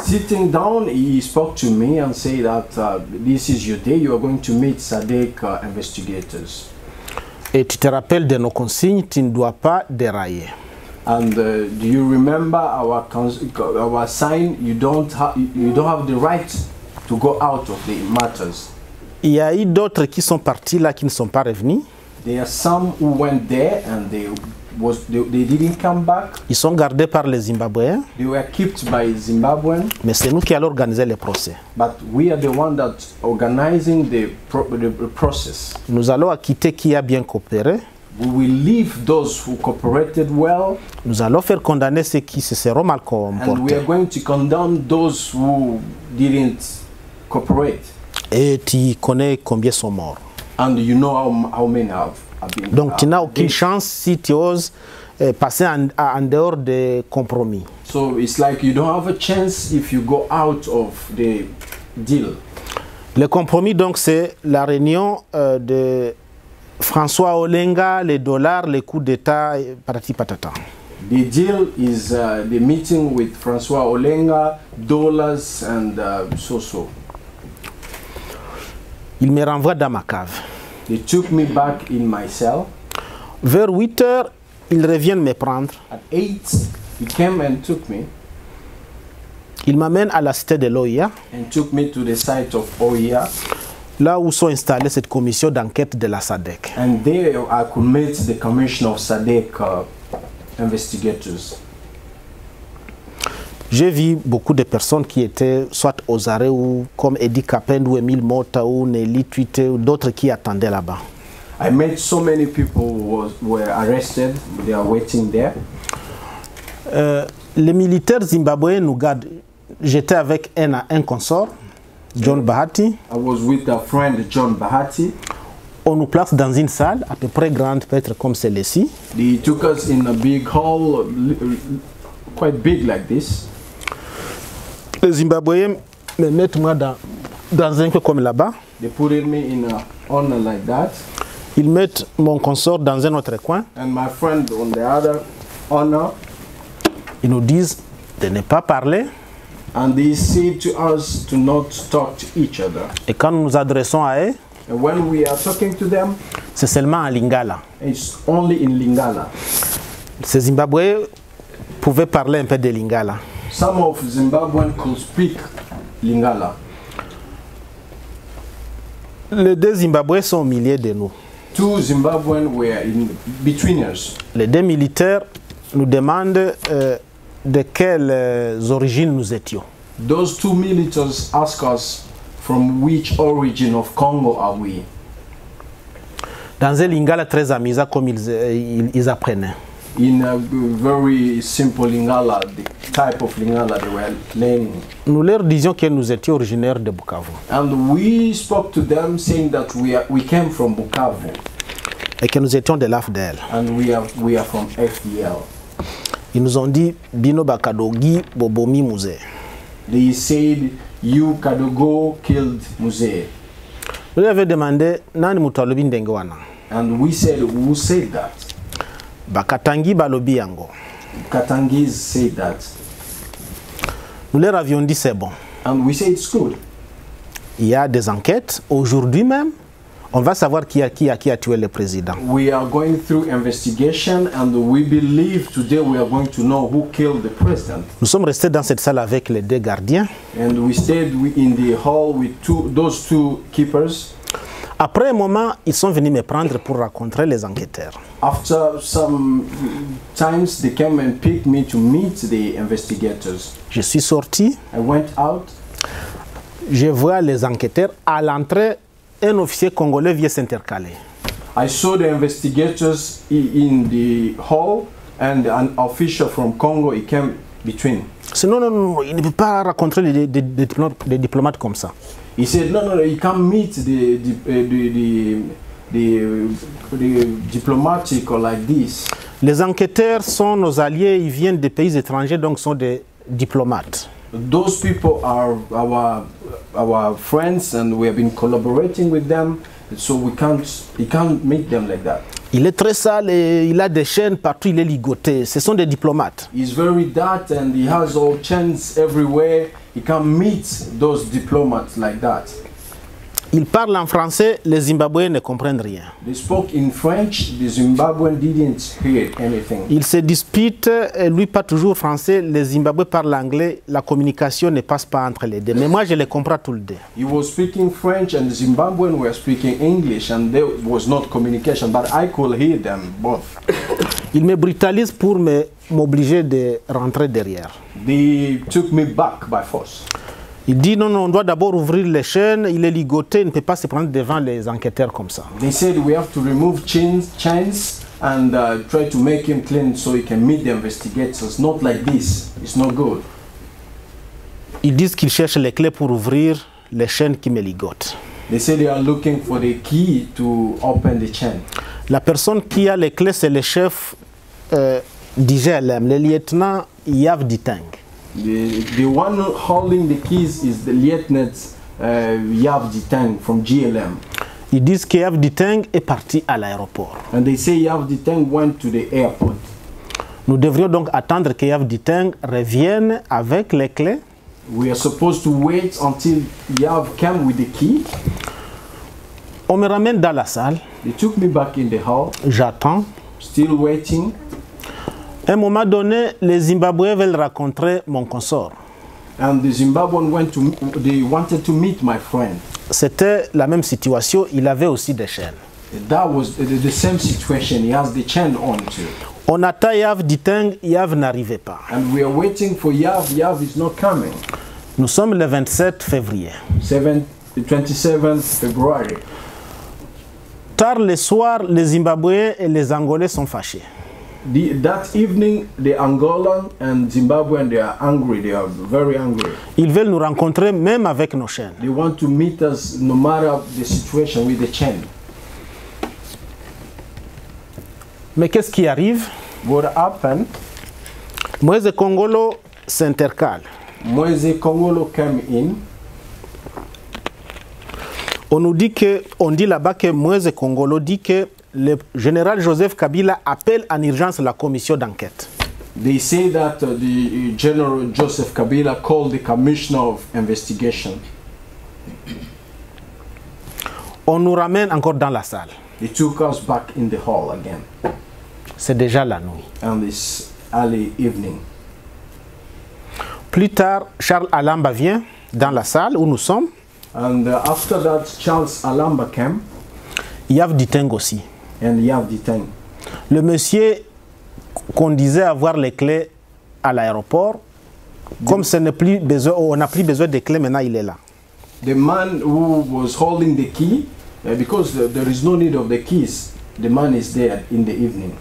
B: Sitting down, he spoke to me and said that this is your day, you are going to meet SADC investigators.
A: Et tu te rappelles de nos consignes, tu ne dois pas dérailler.
B: And do you remember our sign? You don't have the right to go out of the matters.
A: Il y a eu d'autres qui sont partis là, qui ne sont pas revenus.
B: There are some who went there and they didn't come back.
A: Ils sont gardés par les Zimbabwéens.
B: They were kept by Zimbabweans.
A: Mais c'est nous qui allons organiser le procès.
B: But we are the one that organizing the process.
A: Nous allons acquitter qui a bien coopéré.
B: We will leave those who cooperated well.
A: Nous allons faire condamner ceux qui se seront mal comportés.
B: And we are going to condemn those who didn't cooperate.
A: Et tu connais combien sont morts.
B: And you know how many have been.
A: Donc tu n'as aucune chance si tu oses passer en dehors des compromis.
B: So it's like you don't have a chance if you go out of the deal.
A: Le compromis donc c'est la réunion de François Olenga, les dollars, les coups d'État, patati patata.
B: The deal is the meeting with François Olenga, dollars and so.
A: Il me renvoie dans ma cave.
B: They took me back in my cell.
A: Vers 8 heures, ils reviennent me prendre.
B: At 8, he came and took me.
A: Il m'amène à la cité de l'OIA.
B: And took me to the site of OIA.
A: Là où sont installées cette commission d'enquête de la SADC.
B: And there I could meet the commission of SADC investigators.
A: J'ai vu beaucoup de personnes qui étaient soit aux arrêts ou comme Eddie Kapend ou Emile Mota ou Nelly Tuite ou d'autres qui attendaient là-bas.
B: I met so many people who were arrested. They are waiting there.
A: Les militaires zimbabwéens nous gardent. J'étais avec un consort, John Bahati.
B: I was with a friend, John Bahati.
A: On nous place dans une salle à peu près grande, peut-être comme celle-ci.
B: They took us in a big hall, quite big like this.
A: Les Zimbabwéens me mettent moi dans un peu comme là-bas.
B: They put me in a corner like that.
A: Ils mettent mon consort dans un autre coin.
B: And my friend on the other corner.
A: Ils nous disent de ne pas parler.
B: And they say to us to not talk to each other.
A: Et quand nous nous adressons à eux,
B: and when we are talking to them,
A: c'est seulement en Lingala.
B: It's only in Lingala.
A: Ces Zimbabwéens pouvaient parler un peu de Lingala.
B: Some of Zimbabweans could speak Lingala.
A: Les deux Zimbabwéens sont au milieu de nous.
B: Two Zimbabweans were in between us.
A: Les deux militaires nous demandent de quelles origines nous étions.
B: Those two militaries ask us from which origin of Congo are we.
A: Dans un Lingala très amusant comme ils apprenaient.
B: In a very simple Lingala, the type of Lingala they were learning.
A: Nous leur disions que nous étions originaires de Bukavu.
B: And we spoke to them saying that we came from Bukavu.
A: Et que nous étions de l'AFDL.
B: And we are from FDL.
A: Ils nous ont dit Bino Bakadogi Bobomi Muse.
B: They said you Kadogo killed Muse.
A: Nous leur avons demandé Nani Mutalobi Ndengewana.
B: And we said, who said that?
A: Bakatangi Balobi Yango.
B: Katangis said that.
A: Nous leur avions dit c'est bon.
B: And we said it's good.
A: Il y a des enquêtes. Aujourd'hui même, on va savoir qui a tué le président.
B: We are going through investigation and we believe today we are going to know who killed the president.
A: Nous sommes restés dans cette salle avec les deux gardiens.
B: And we stayed in the hall with those two keepers.
A: Après un moment, ils sont venus me prendre pour rencontrer les enquêteurs.
B: After some times, they came and picked me to meet the investigators.
A: Je suis sorti.
B: I went out.
A: Je vois les enquêteurs. À l'entrée, un officier congolais vient s'intercaler.
B: I saw the investigators in the hall and an official from Congo, he came between.
A: Sinon, non, il ne peut pas rencontrer des diplomates comme ça.
B: He said, no, you can't meet the diplomatic or like this.
A: Les enquêteurs sont nos alliés, ils viennent des pays étrangers, donc sont des diplomates.
B: Those people are our friends and we have been collaborating with them, so you can't meet them like that.
A: Il est très sale et il a des chaînes partout, il est ligoté. Ce sont des diplomates.
B: He's very dirty and he has all chains everywhere. He can't meet those diplomats like that.
A: Il parle en français, les Zimbabwéens ne comprennent rien.
B: They spoke in French, the Zimbabwean didn't hear anything.
A: Ils se disputent, lui pas toujours français, les Zimbabwéens parlent anglais, la communication ne passe pas entre les deux. Mais moi je les comprends tous les deux.
B: He was speaking French and the Zimbabweans were speaking English and there was not communication, but I could hear them both.
A: Ils me brutalisent pour m'obliger de rentrer derrière.
B: They took me back by force.
A: Il dit non, on doit d'abord ouvrir les chaînes, il est ligoté, il ne peut pas se prendre devant les enquêteurs comme ça.
B: They said we have to remove chains and try to make him clean so he can meet the investigators. Not like this, it's not good.
A: Ils disent qu'ils cherchent les clés pour ouvrir les chaînes qui me ligotent.
B: They say they are looking for the key to open the chain.
A: La personne qui a les clés, c'est le chef d'IGLM, le lieutenant Yav Diteng.
B: The one holding the keys is the Lieutenant Yav Diteng from GLM.
A: Ils disent que Yav Diteng est parti à l'aéroport.
B: And they say Yav Diteng went to the airport.
A: Nous devrions donc attendre que Yav Diteng revienne avec les clés.
B: We are supposed to wait until Yav came with the key.
A: On me ramène dans la salle.
B: They took me back in the hall.
A: J'attends.
B: Still waiting.
A: À un moment donné, les Zimbabwéens veulent rencontrer mon consort.
B: And the Zimbabweans they wanted to meet my friend.
A: C'était la même situation, il avait aussi des chaînes.
B: That was the same situation. He has the chain on too.
A: On attend Yav Diteng, Yav n'arrivait pas.
B: And we are waiting for Yav. Yav is not coming.
A: Nous sommes le 27 février.
B: 27th February.
A: Tard le soir, les Zimbabwéens et les Angolais sont fâchés.
B: That evening, the Angolan and Zimbabwean, they are angry. They are very angry.
A: Ils veulent nous rencontrer même avec nos chaînes.
B: They want to meet us no matter the situation with the chain.
A: Mais qu'est-ce qui arrive?
B: What happened?
A: Moïse Kongolo s'intercale.
B: Moïse Kongolo came in.
A: On dit là-bas que Moïse Kongolo dit que le général Joseph Kabila appelle en urgence la commission d'enquête.
B: They say that the General Joseph Kabila called the Commissioner of Investigation.
A: On nous ramène encore dans la salle.
B: They took us back in the hall again.
A: C'est déjà la nuit.
B: And it's early evening.
A: Plus tard, Charles Alamba vient dans la salle où nous sommes.
B: And after that, Charles Alamba came.
A: Yav Diteng aussi.
B: And Yav Diteng.
A: Le monsieur qu'on disait avoir les clés à l'aéroport, comme ce n'est plus besoin, on n'a plus besoin des clés, maintenant il est là.
B: The man who was holding the key, because there is no need of the keys, the man is there in the evening.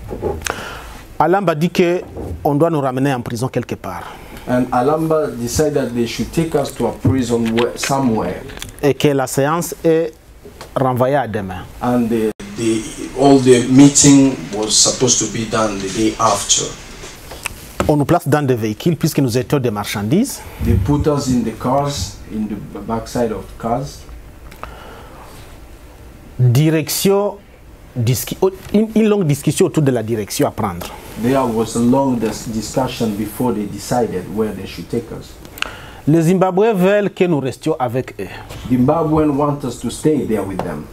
A: Alamba dit qu'on doit nous ramener en prison quelque part.
B: And Alamba decided that they should take us to a prison somewhere.
A: Et que la séance est renvoyée à demain.
B: And all the meeting was supposed to be done the day after.
A: On nous place dans des véhicules puisque nous étions des marchandises.
B: They put us in the cars, in the backside of the cars.
A: Direction, une longue discussion autour de la direction à prendre.
B: There was a long discussion before they decided where they should take us.
A: Les Zimbabwéens veulent que nous restions avec eux.
B: Zimbabweans want us to stay there with them.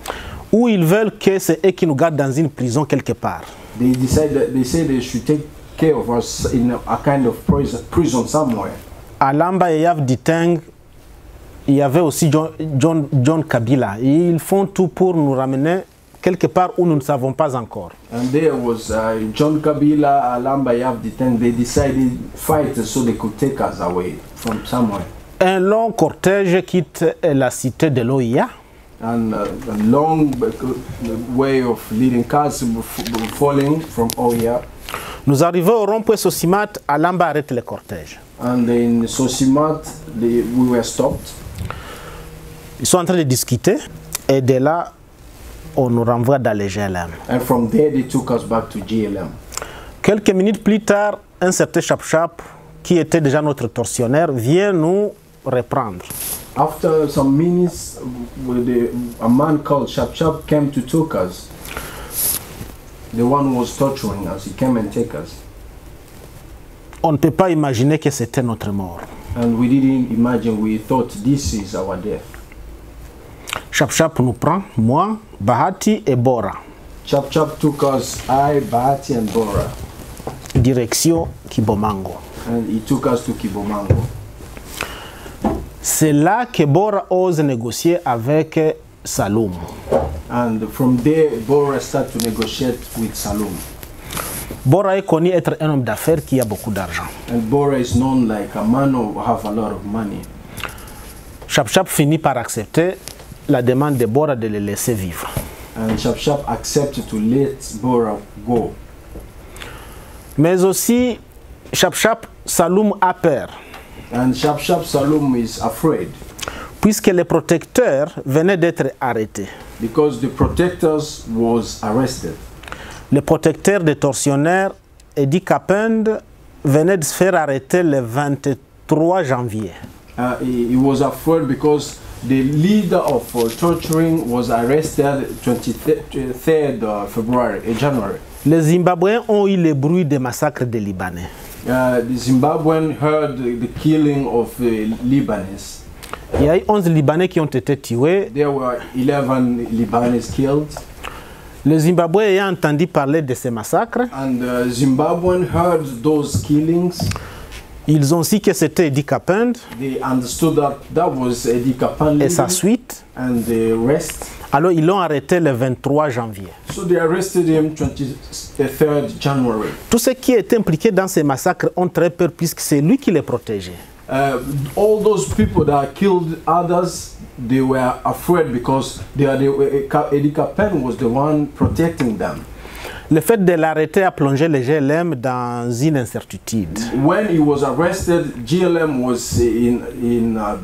A: Ou ils veulent que c'est eux qui nous gardent dans une prison quelque part.
B: They say they should take care of us in a kind of prison somewhere.
A: À Lamba et Yav Diteng, il y avait aussi John Kabila. Et ils font tout pour nous ramener quelque part où nous ne savons pas encore.
B: And there was John Kabila, Alamba, Yav Diteng. They decided fight so they could take us away from somewhere.
A: Un long cortège quitte la cité de l'OIA.
B: And a long way of leading cars falling from OIA.
A: Nous arrivons au rond-point Sosimat, Alamba arrête le cortège.
B: And in Sosimat, we were stopped.
A: Ils sont en train de discuter et de là, on nous renvoie dans les GLM.
B: And from there, they took us back to GLM.
A: Quelques minutes plus tard, un certain Chap-Chap, qui était déjà notre tortionnaire, vient nous reprendre.
B: After some minutes, a man called Chap-Chap came to take us. The one who was torturing us, he came and took us.
A: On ne peut pas imaginer que c'était notre mort.
B: And we didn't imagine, we thought this is our death.
A: Chap-Chap nous prend, moi, Bahati et Bora.
B: Chap-Chap took us, I, Bahati and Bora.
A: Direction Kibomango.
B: And he took us to Kibomango.
A: C'est là que Bora ose négocier avec Saloum.
B: And from there, Bora started to negotiate with Saloum.
A: Bora est connu être un homme d'affaires qui a beaucoup d'argent.
B: And Bora is known like a man who have a lot of money.
A: Chap-Chap finit par accepter la demande de Bora de le laisser vivre.
B: And Chap-Chap accepted to let Bora go.
A: Mais aussi, Chap-Chap, Saloum a peur.
B: And Chap-Chap Saloum is afraid.
A: Puisque les protecteurs venaient d'être arrêtés.
B: Because the protectors was arrested.
A: Le protecteur des tortionnaires, Eddie Kapend, venait de se faire arrêter le 23 janvier.
B: He was afraid because the leader of torturing was arrested 23rd February, January.
A: Les Zimbabwéens ont eu le bruit des massacres des Libanais.
B: The Zimbabweans heard the killing of the Libanese.
A: Il y a eu 11 Libanais qui ont été tués.
B: There were 11 Libanese killed.
A: Les Zimbabwéens ayant entendu parler de ces massacres,
B: and Zimbabweans heard those killings.
A: Ils ont su que c'était Eddie Kapend.
B: They understood that was Eddie Kapend
A: et sa suite.
B: And the rest.
A: Alors ils l'ont arrêté le 23 janvier.
B: So they arrested him 23rd January.
A: Tous ceux qui étaient impliqués dans ces massacres ont très peur puisque c'est lui qui les protégeait.
B: All those people that killed others, they were afraid because Eddie Kapend was the one protecting them.
A: Le fait de l'arrêter a plongé le GLM dans une incertitude.
B: When he was arrested, GLM was in a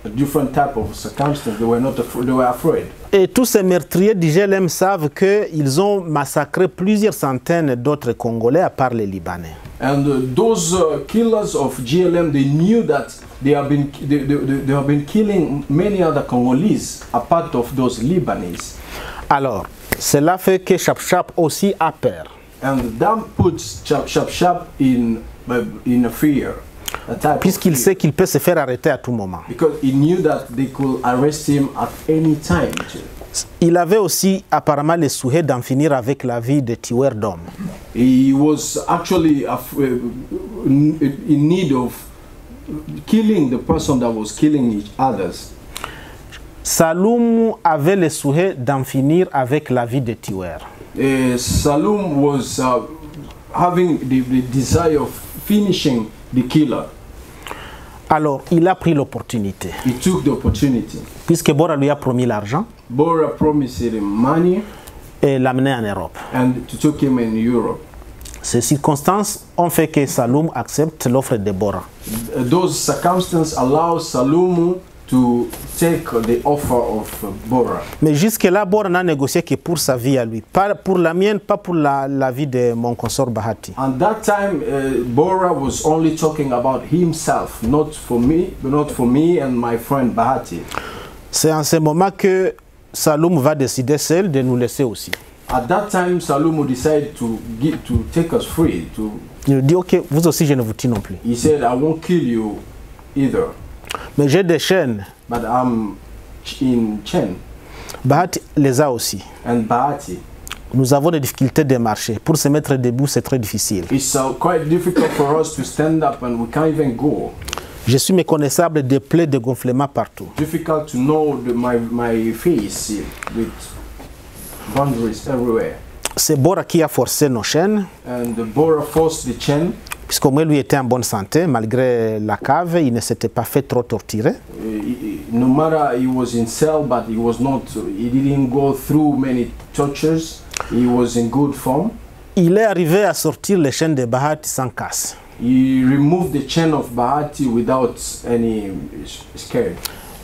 B: different type of circumstance. They were afraid.
A: Et tous ces meurtriers du GLM savent qu'ils ont massacré plusieurs centaines d'autres Congolais à part les Libanais.
B: And those killers of GLM, they knew that they have been killing many other Congolese apart of those Libanese.
A: Alors, cela fait que Chap-Chap aussi a peur.
B: And that puts Chap-Chap in a fear.
A: Puisqu'il sait qu'il peut se faire arrêter à tout moment.
B: Because he knew that they could arrest him at any time.
A: Il avait aussi apparemment le souhait d'en finir avec la vie de tueurs d'hommes.
B: He was actually in need of killing the person that was killing each others.
A: Saloum avait le souhait d'en finir avec la vie des tueurs.
B: Saloum was having the desire of finishing the killer.
A: Alors, il a pris l'opportunité.
B: He took the opportunity.
A: Puisque Bora lui a promis l'argent
B: Bora promised him money
A: et l'amener en Europe.
B: and to take him in Europe.
A: Ces circonstances ont fait que Saloum accepte l'offre de Bora.
B: Those circumstances allow Saloum to take the offer of Bora.
A: Mais jusque-là, Bora n'a négocié que pour sa vie à lui. Pas pour la mienne, pas pour la vie de mon consort Bahati.
B: And that time, Bora was only talking about himself, not for me and my friend Bahati.
A: C'est en ce moment que Saloum va décider seul de nous laisser aussi.
B: At that time, Saloum decided to take us free.
A: Il dit, ok, vous aussi je ne vous tue non plus.
B: He said, I won't kill you either,
A: Mais j'ai des chaînes.
B: but I'm in chain.
A: Bahati les a aussi.
B: And Bahati,
A: Nous avons des difficultés de marcher. Pour se mettre debout, c'est très difficile.
B: it's quite difficult for us to stand up and we can't even go.
A: Je suis méconnaissable des plaies de gonflement partout.
B: Difficult to know my face with boundaries everywhere.
A: C'est Bora qui a forcé nos chaînes,
B: And the Bora forced the chain.
A: puisqu'au moins lui était en bonne santé, malgré la cave, il ne s'était pas fait trop torturer.
B: No matter he was in cell, but he didn't go through many tortures. He was in good form.
A: Il est arrivé à sortir les chaînes de Bahati sans casse.
B: He removed the chain of Bahati without any scare.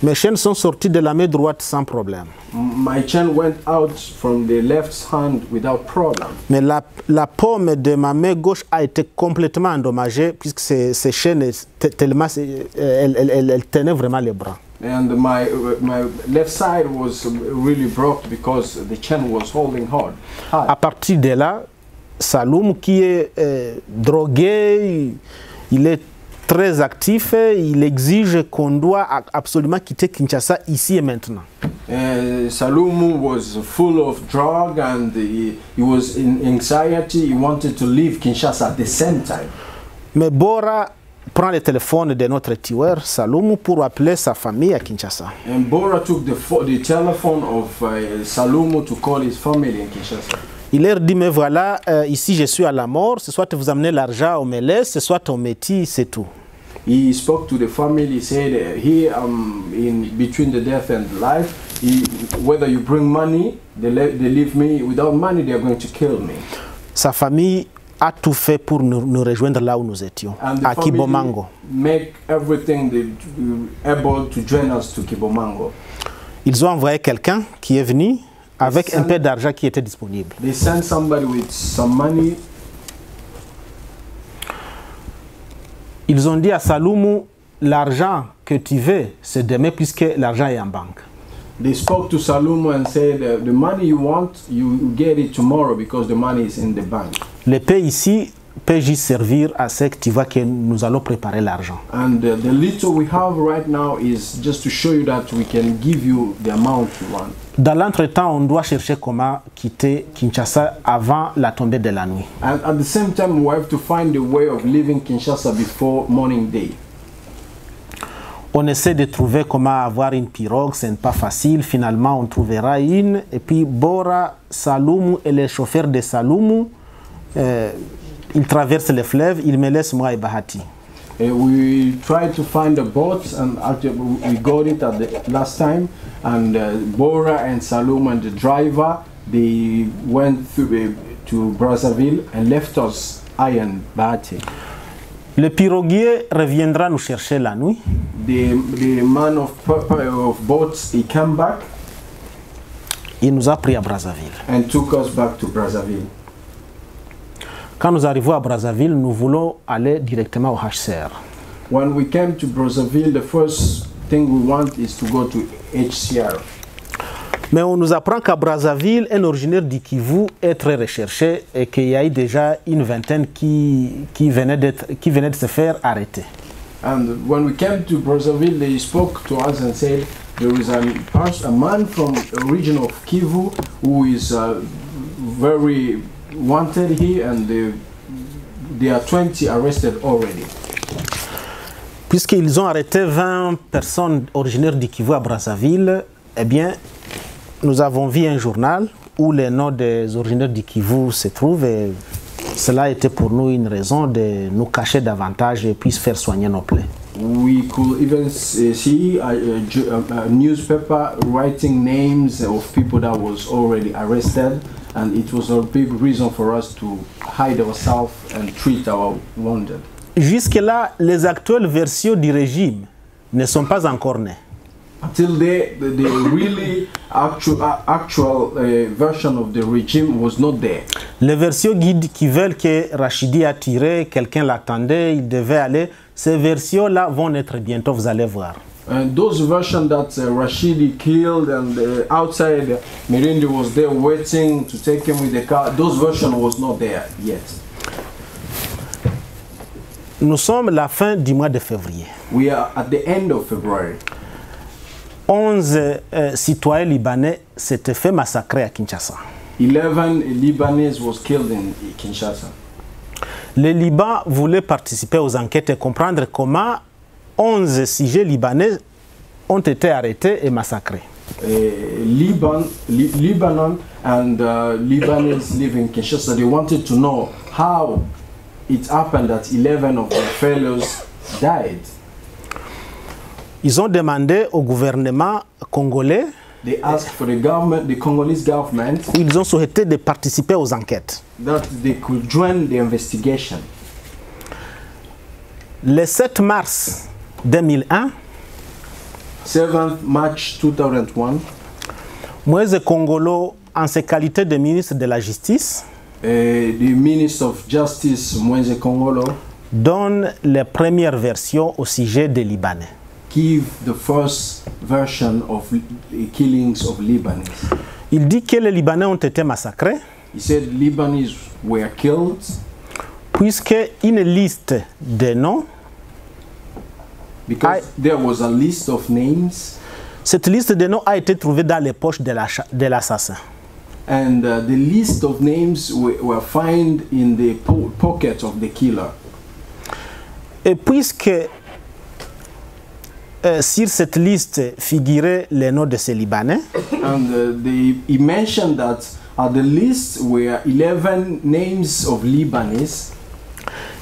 A: Mes chaînes sont sorties de la main droite sans problème.
B: My chain went out from the left hand without problem.
A: Mais la paume de ma main gauche a été complètement endommagée, puisque ces chaînes, tellement, elles tenaient vraiment les bras.
B: And my left side was really broke because the chain was holding hard.
A: À partir de là, Saloum, qui est drogué, il est très actif, il exige qu'on doit absolument quitter Kinshasa ici et maintenant.
B: Saloum was full of drug and he was in anxiety. He wanted to leave Kinshasa at the same time.
A: Mais Bora prend le téléphone de notre tueur, Saloum, pour appeler sa famille à Kinshasa.
B: And Bora took the telephone of Saloum to call his family in Kinshasa.
A: Il leur dit, mais voilà, ici je suis à la mort, c'est soit vous amenez l'argent, on me laisse, c'est soit on me tue, c'est tout.
B: He spoke to the family, he said, here I'm in between the death and life. Whether you bring money, they leave me. Without money, they are going to kill me.
A: Sa famille a tout fait pour nous rejoindre là où nous étions, à Kibomango.
B: Make everything able to join us to Kibomango.
A: Ils ont envoyé quelqu'un qui est venu avec un peu d'argent qui était disponible.
B: They sent somebody with some money.
A: Ils ont dit à Saloum, l'argent que tu veux, c'est demain puisque l'argent est en banque.
B: They spoke to Saloum and said, the money you want, you get it tomorrow because the money is in the bank.
A: Le paix ici peut juste servir à ce que tu vois que nous allons préparer l'argent.
B: And the little we have right now is just to show you that we can give you the amount you want.
A: Dans l'entretemps, on doit chercher comment quitter Kinshasa avant la tombée de la nuit.
B: And at the same time, we have to find a way of leaving Kinshasa before morning day.
A: On essaie de trouver comment avoir une pirogue, ce n'est pas facile. Finalement, on trouvera une. Et puis, Bora, Saloum et les chauffeurs de Saloum, ils traversent le fleuve, ils me laissent moi et Bahati.
B: We tried to find a boat, and actually we got it at the last time. And Bora and Saloum and the driver, they went through, to Brazzaville and left us, I and Bahati.
A: Le piroguier reviendra nous chercher la nuit.
B: The man of boats, he came back.
A: Il nous a pris à Brazzaville.
B: And took us back to Brazzaville.
A: Quand nous arrivons à Brazzaville, nous voulons aller directement au HCR.
B: When we came to Brazzaville, the first thing we want is to go to HCR.
A: Mais on nous apprend qu'à Brazzaville, un originaire du Kivu est très recherché et qu'il y a eu déjà une vingtaine qui venait de se faire arrêter.
B: And when we came to Brazzaville, they spoke to us and said there is a man from the region of Kivu who is very wanted here, and there are 20 arrested already.
A: Puisqu'ils ont arrêté 20 personnes originaires du Kivu à Brazzaville, eh bien, nous avons vu un journal où les noms des originaires du Kivu se trouvent, et cela était pour nous une raison de nous cacher davantage et puis faire soigner nos plaies.
B: We could even see a newspaper writing names of people that was already arrested, and it was a big reason for us to hide ourselves and treat our wounded.
A: Jusque-là, les actuelles versions du régime ne sont pas encore nées.
B: Until the really actual version of the regime was not there.
A: Les versions guides qui veulent que Rachidi a tiré, quelqu'un l'attendait, il devait aller. Ces versions-là vont naître bientôt, vous allez voir.
B: And those versions that Rashidi killed and outside Mirindi was there waiting to take him with the car, those versions was not there yet.
A: Nous sommes à la fin du mois de février.
B: We are at the end of February.
A: 11 citoyens libanais s'étaient fait massacrer à Kinshasa.
B: 11 Lebanese was killed in Kinshasa.
A: Le Liban voulait participer aux enquêtes et comprendre comment 11 sujets libanais ont été arrêtés et massacrés.
B: Lebanon and Lebanese living in Kinshasa, they wanted to know how it happened that 11 of their fellows died.
A: Ils ont demandé au gouvernement congolais,
B: they asked for the government, the Congolese government,
A: ils ont souhaité de participer aux enquêtes.
B: That they could join the investigation.
A: Le 7 mars 2001,
B: 7th March 2001,
A: Moïse Kongolo, en ses qualités de ministre de la Justice,
B: the Minister of Justice, Moïse Kongolo,
A: donne les premières versions au sujet des Libanais.
B: Give the first version of the killings of Lebanese.
A: Il dit que les Libanais ont été massacrés.
B: He said Lebanese were killed.
A: Puisque une liste de noms.
B: Because there was a list of names.
A: Cette liste de noms a été trouvée dans les poches de l'assassin.
B: And the list of names were found in the pocket of the killer.
A: Et puisque sur cette liste figuraient les noms de ces Libanais.
B: And he mentioned that at the list were 11 names of Lebanese.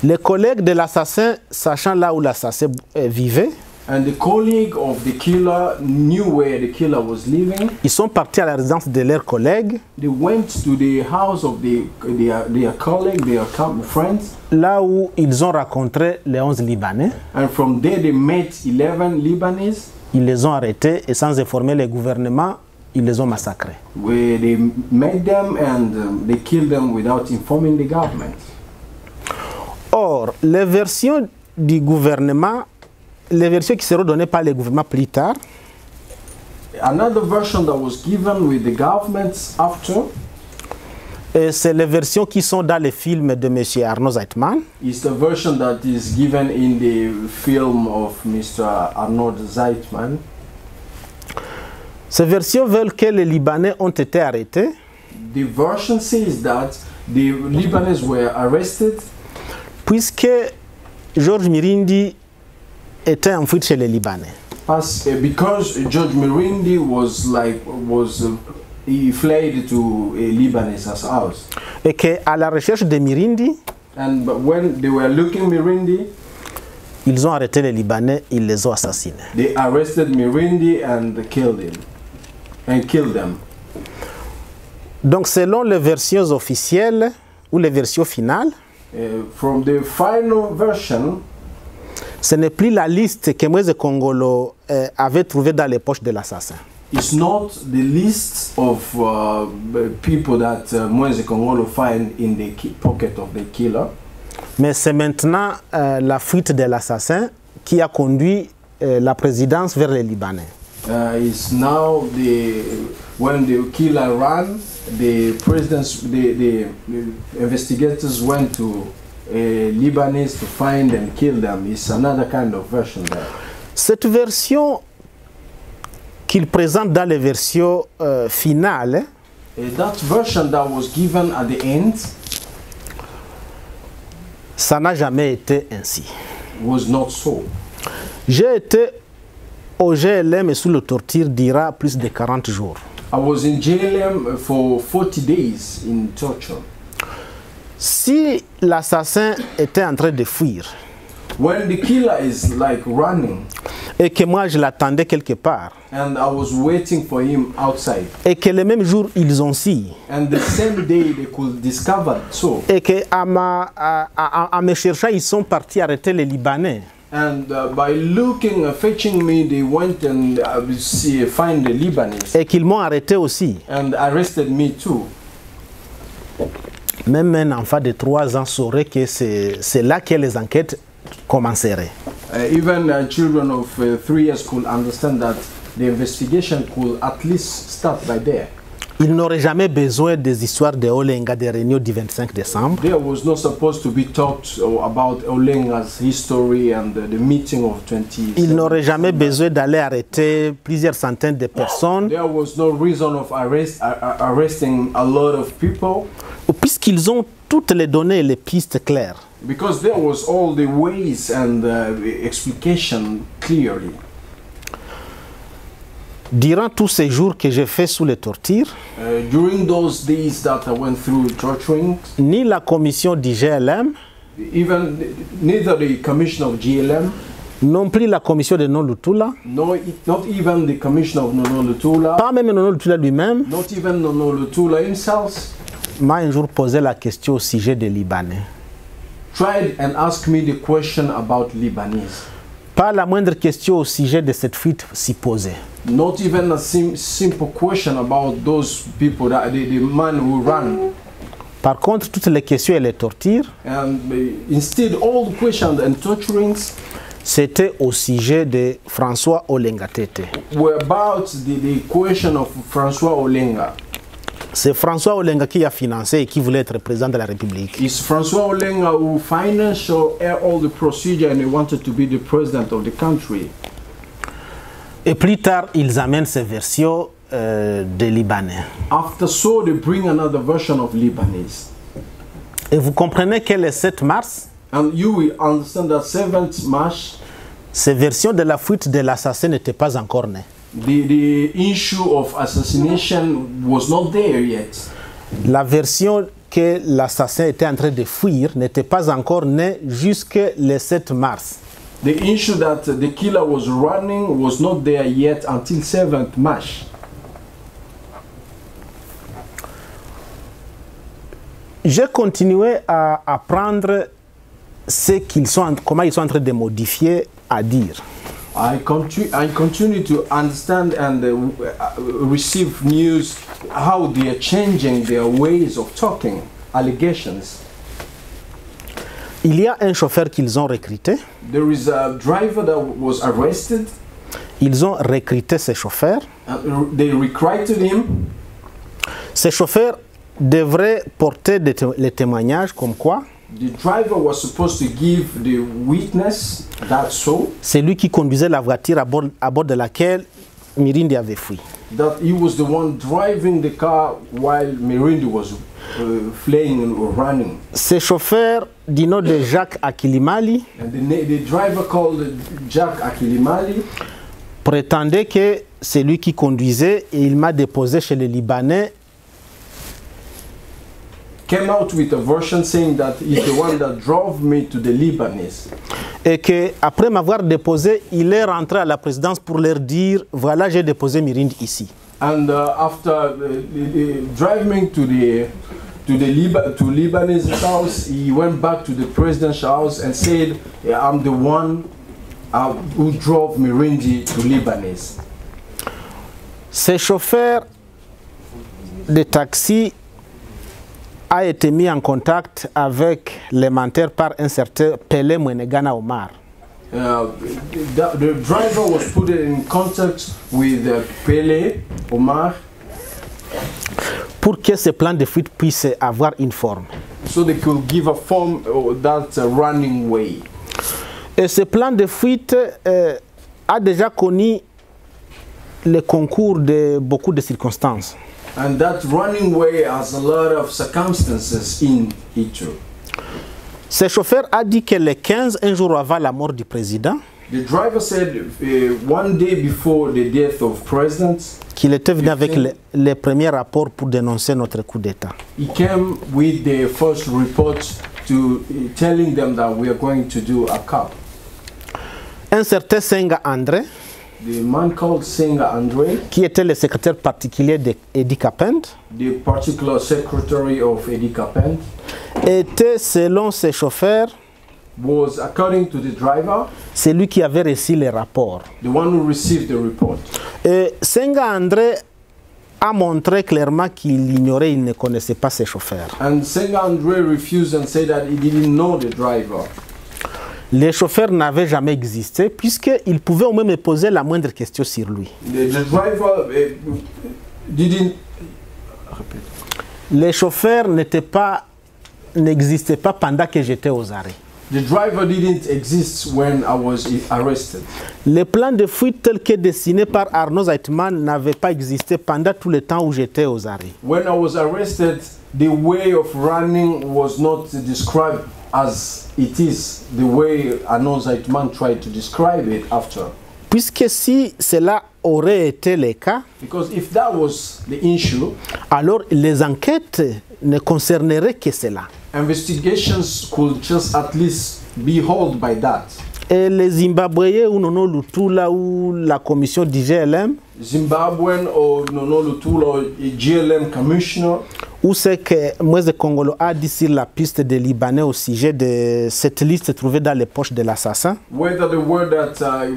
A: Les collègues de l'assassin, sachant là où l'assassin vivait,
B: and the colleague of the killer knew where the killer was living.
A: Ils sont partis à la résidence de leurs collègues.
B: They went to the house of their colleague, their friends.
A: Là où ils ont rencontré les 11 Libanais.
B: And from there they met 11 Lebanese.
A: Ils les ont arrêtés et sans informer le gouvernement, ils les ont massacrés.
B: Where they met them and they killed them without informing the government.
A: Or, les versions du gouvernement, les versions qui seront données par le gouvernement plus tard,
B: another version that was given with the government after,
A: c'est les versions qui sont dans les films de M. Arnaud Zeitman.
B: Is the version that is given in the film of Mr. Arnaud Zeitman.
A: Ces versions veulent que les Libanais ont été arrêtés.
B: The version says that the Libanese were arrested.
A: Puisque Georges Mirindi était en fuite chez les Libanais.
B: Because George Mirindi he fled to a Lebanese house.
A: Et qu'à la recherche de Mirindi,
B: and when they were looking Mirindi,
A: ils ont arrêté les Libanais, ils les ont assassinés.
B: They arrested Mirindi and killed him and killed them.
A: Donc selon les versions officielles ou les versions finales,
B: from the final version,
A: ce n'est plus la liste que Moïse Kongolo avait trouvée dans les poches de l'assassin.
B: It's not the list of people that Moïse Kongolo find in the pocket of the killer.
A: Mais c'est maintenant la fuite de l'assassin qui a conduit la présidence vers les Libanais.
B: It's now when the killer ran, the investigators went to Lebanese to find and kill them. It's another kind of version there.
A: Cette version qu'il présente dans les versions finales,
B: that version that was given at the end
A: ça n'a jamais été ainsi.
B: was not so.
A: J'ai été au GLM et sous le torture d'Ira plus de 40 jours.
B: I was in JLM for 40 days in torture.
A: Si l'assassin était en train de fuir
B: When the killer is like running
A: et que moi je l'attendais quelque part
B: and I was waiting for him outside,
A: et que le même jour ils ont su
B: and the same day they could discover so,
A: et qu'en me cherchant ils sont partis arrêter les Libanais.
B: and by looking fetching me they went and find the Lebanese
A: Et qu'ils m'ont arrêté aussi.
B: and arrested me too.
A: Même un enfant de 3 ans saurait que c'est là que les enquêtes commenceraient.
B: Even children of 3 years could understand that the investigation could at least start by there.
A: Ils n'auraient jamais besoin des histoires de Olenga des réunions du 25 décembre.
B: There was not supposed to be talked about Olenga's history and the meeting of 20.
A: Ils n'auraient jamais besoin d'aller arrêter plusieurs centaines de personnes,
B: There was no reason of arresting a lot of people
A: puisqu'ils ont toutes les données et les pistes claires.
B: because there was all the ways and explication clearly.
A: Durant tous ces jours que j'ai fait sous les tortures,
B: During those days that I went through torturing,
A: ni la commission du GLM,
B: even neither the commission of GLM,
A: non plus la commission de Non-Lutula,
B: not even the commission of Nono Lutula,
A: pas même Non-Lutula lui-même,
B: not even Nono Lutula himself,
A: m'a un jour posé la question au sujet des Libanais.
B: tried and asked me the question about Lebanese.
A: Pas la moindre question au sujet de cette fuite supposée.
B: Not even a simple question about those people, that the man who ran.
A: Par contre, toutes les questions et les tortures,
B: And instead, all the questions and torturings
A: c'était au sujet de François Olenga Tete.
B: were about the question of François Olenga.
A: C'est François Olenga qui a financé et qui voulait être président de la République.
B: It's François Olenga who financed all the procedure and he wanted to be the president of the country.
A: Et plus tard, ils amènent ces versions des Libanais.
B: After so, they bring another version of Lebanese.
A: Et vous comprenez que le 7 mars,
B: And you will understand that 7th March,
A: ces versions de la fuite de l'assassin n'étaient pas encore nées.
B: the issue of assassination was not there yet.
A: La version que l'assassin était en train de fuir n'était pas encore née jusqu'au 7 mars.
B: The issue that the killer was running was not there yet until 7th March.
A: J'ai continué à apprendre comment ils sont en train de modifier à dire.
B: I continue to understand and receive news how they are changing their ways of talking, allegations.
A: Il y a un chauffeur qu'ils ont recruté.
B: There is a driver that was arrested.
A: Ils ont recruté ce chauffeur.
B: They recruited him.
A: Ce chauffeur devrait porter les témoignages comme quoi
B: The driver was supposed to give the witness that so.
A: C'est lui qui conduisait la voiture à bord de laquelle Mirindi avait fui.
B: That he was the one driving the car while Mirindi was fleeing or running.
A: Ce chauffeur du nom de Jacques Akilimali
B: And the driver called Jack Akilimali
A: prétendait que c'est lui qui conduisait et il m'a déposé chez les Libanais.
B: Came out with a version saying that he's the one that drove me to the Lebanese.
A: Et qu'après m'avoir déposé, il est rentré à la présidence pour leur dire voilà, j'ai déposé Mirindi ici.
B: And after driving me to Lebanese house, he went back to the president's house and said, I'm the one who drove Mirindi to Lebanese.
A: Ce chauffeur de taxi a été mis en contact avec les menteurs par un certain Pelé Mwenegana Omar.
B: The driver was put in contact with Pelé Omar
A: pour que ce plan de fuite puisse avoir une forme.
B: So they could give a form that running way.
A: Et ce plan de fuite a déjà connu le concours de beaucoup de circonstances.
B: And that running away has a lot of circumstances in it too.
A: Ce chauffeur a dit que le 15, un jour avant la mort du président,
B: The driver said one day before the death of president,
A: qu'il était venu avec les premiers rapports pour dénoncer notre coup d'État.
B: he came with the first report to telling them that we are going to do a coup.
A: Un certain Senga André,
B: The man called Senga Andre,
A: qui était le secrétaire particulier d'Edi Kapend,
B: the particular secretary of Edi Kapend,
A: était, selon ses chauffeurs,
B: was, according to the driver,
A: celui qui avait reçu les rapports.
B: the one who received the report.
A: Et Senga André a montré clairement qu'il ignorait, il ne connaissait pas ses chauffeurs.
B: And Senga Andre refused and said that he didn't know the driver.
A: Les chauffeurs n'avaient jamais existé puisqu'ils pouvaient au moins me poser la moindre question sur lui.
B: The driver didn't.
A: Les chauffeurs n'existaient pas pendant que j'étais aux arrêts.
B: The driver didn't exist when I was arrested.
A: Les plans de fuite tels que dessinés par Arnaud Zeitman n'avaient pas existé pendant tout le temps où j'étais aux arrêts.
B: When I was arrested, the way of running was not described as it is the way Arnaud Zeitman tried to describe it after.
A: Puisque si cela aurait été le cas,
B: Because if that was the issue,
A: alors les enquêtes ne concerneraient que cela.
B: investigations could just at least be held by that.
A: Et les Zimbabwéens ou Nono Lutula ou la commission du GLM,
B: Zimbabwean or Nono Lutula or GLM commissioner,
A: ou ce que Moïse Kongolo a dit sur la piste des Libanais au sujet de cette liste trouvée dans les poches de l'assassin,
B: whether the word that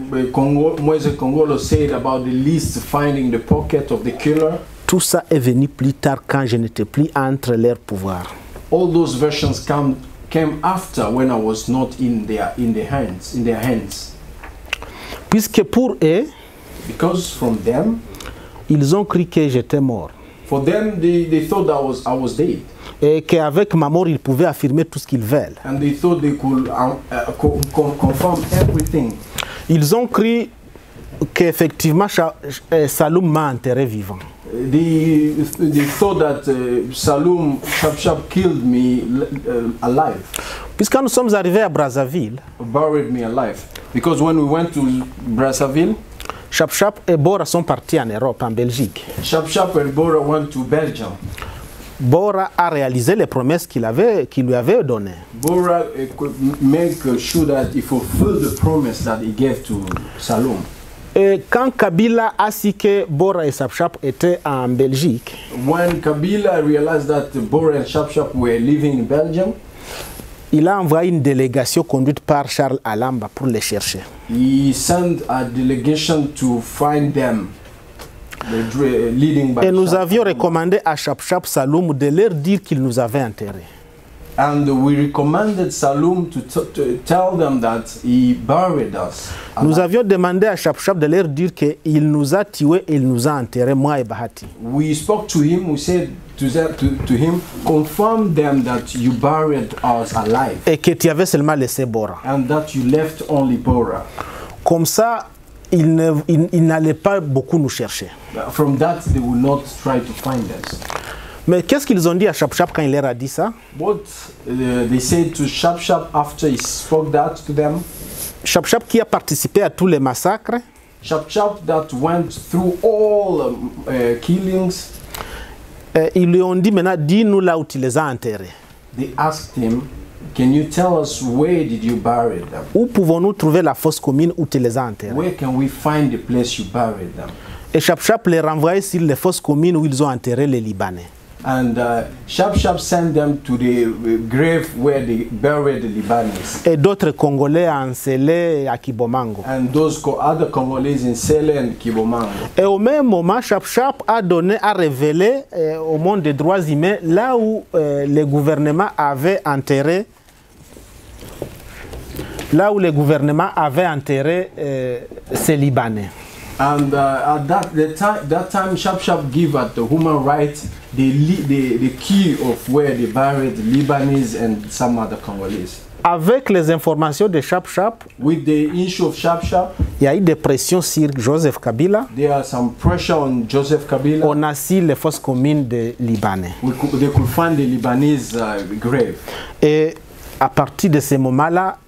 B: Moise Kongolo said about the list finding the pocket of the killer,
A: tout ça est venu plus tard quand je n'étais plus entre leurs pouvoirs.
B: all those versions came after when I was not in their hands.
A: Puisque pour eux,
B: Because from them,
A: ils ont cru que j'étais mort.
B: for them they thought that I was dead,
A: Et qu'avec ma mort, ils pouvaient affirmer tout ce qu'ils veulent.
B: and they thought they could confirm everything.
A: Ils ont cru qu'effectivement Saloum m'a enterré vivant.
B: They thought that Saloum Shap killed me alive,
A: Puisque quand nous sommes arrivés à Brazzaville,
B: buried me alive. Because when we went to Brazzaville,
A: Chap et Bora sont partis en Europe, en Belgique.
B: Shap and Bora went to Belgium.
A: Bora a réalisé les promesses qu'il lui avait données.
B: Bora could make sure that he fulfilled the promise that he gave to Saloum.
A: Et quand Kabila a su que Bora et Chap étaient en Belgique,
B: When Kabila realized that Bora and Shap were living in Belgium,
A: il a envoyé une délégation conduite par Charles Alamba pour les chercher.
B: he sent a delegation to find them, leading by
A: Et nous
B: Shap.
A: avions recommandé à Chap Saloum de leur dire qu'il nous avait enterrés.
B: And we recommended Saloum to tell them that he buried us.
A: Nous avions demandé à Chap de leur dire qu'il nous a tués et il nous a enterrés, moi et Bahati.
B: We spoke to him, we said to him, confirm them that you buried us alive
A: Et que tu avais seulement laissé Bora.
B: and that you left only Bora.
A: Comme ça, il n'allait pas beaucoup nous chercher.
B: From that, they will not try to find us.
A: Mais qu'est-ce qu'ils ont dit à Chap quand il leur a dit ça?
B: What they said to Shap after he spoke that to them,
A: Chap qui a participé à tous les massacres,
B: Shap that went through all killings,
A: ils lui ont dit maintenant, dis-nous là où tu les as enterrés.
B: they asked him, can you tell us where did you bury them?
A: Où pouvons-nous trouver la fosse commune où tu les as enterrés?
B: Where can we find the place you buried them?
A: Et Chap les renvoyait sur les fosses communes où ils ont enterré les Libanais.
B: And Shap sent them to the grave where they buried the Libanese.
A: Et d'autres Congolais à Nsele et à Kibomango.
B: And those other Congolese in Sele and Kibomango.
A: Et au même moment, Chap a révélé au monde des droits humains là où le gouvernement avait enterré ces Libanais.
B: And at that time, Shap gave at the human rights the key of where they buried the Lebanese and some other Congolese.
A: Avec les informations de Chap Chap,
B: with the issue of Chap Chap,
A: il y a eu des pressions sur Joseph Kabila.
B: there are some pressure on Joseph Kabila.
A: On a su les fosses communes des Libanais.
B: They could find the Lebanese grave.
A: Et à partir de ce moment-là,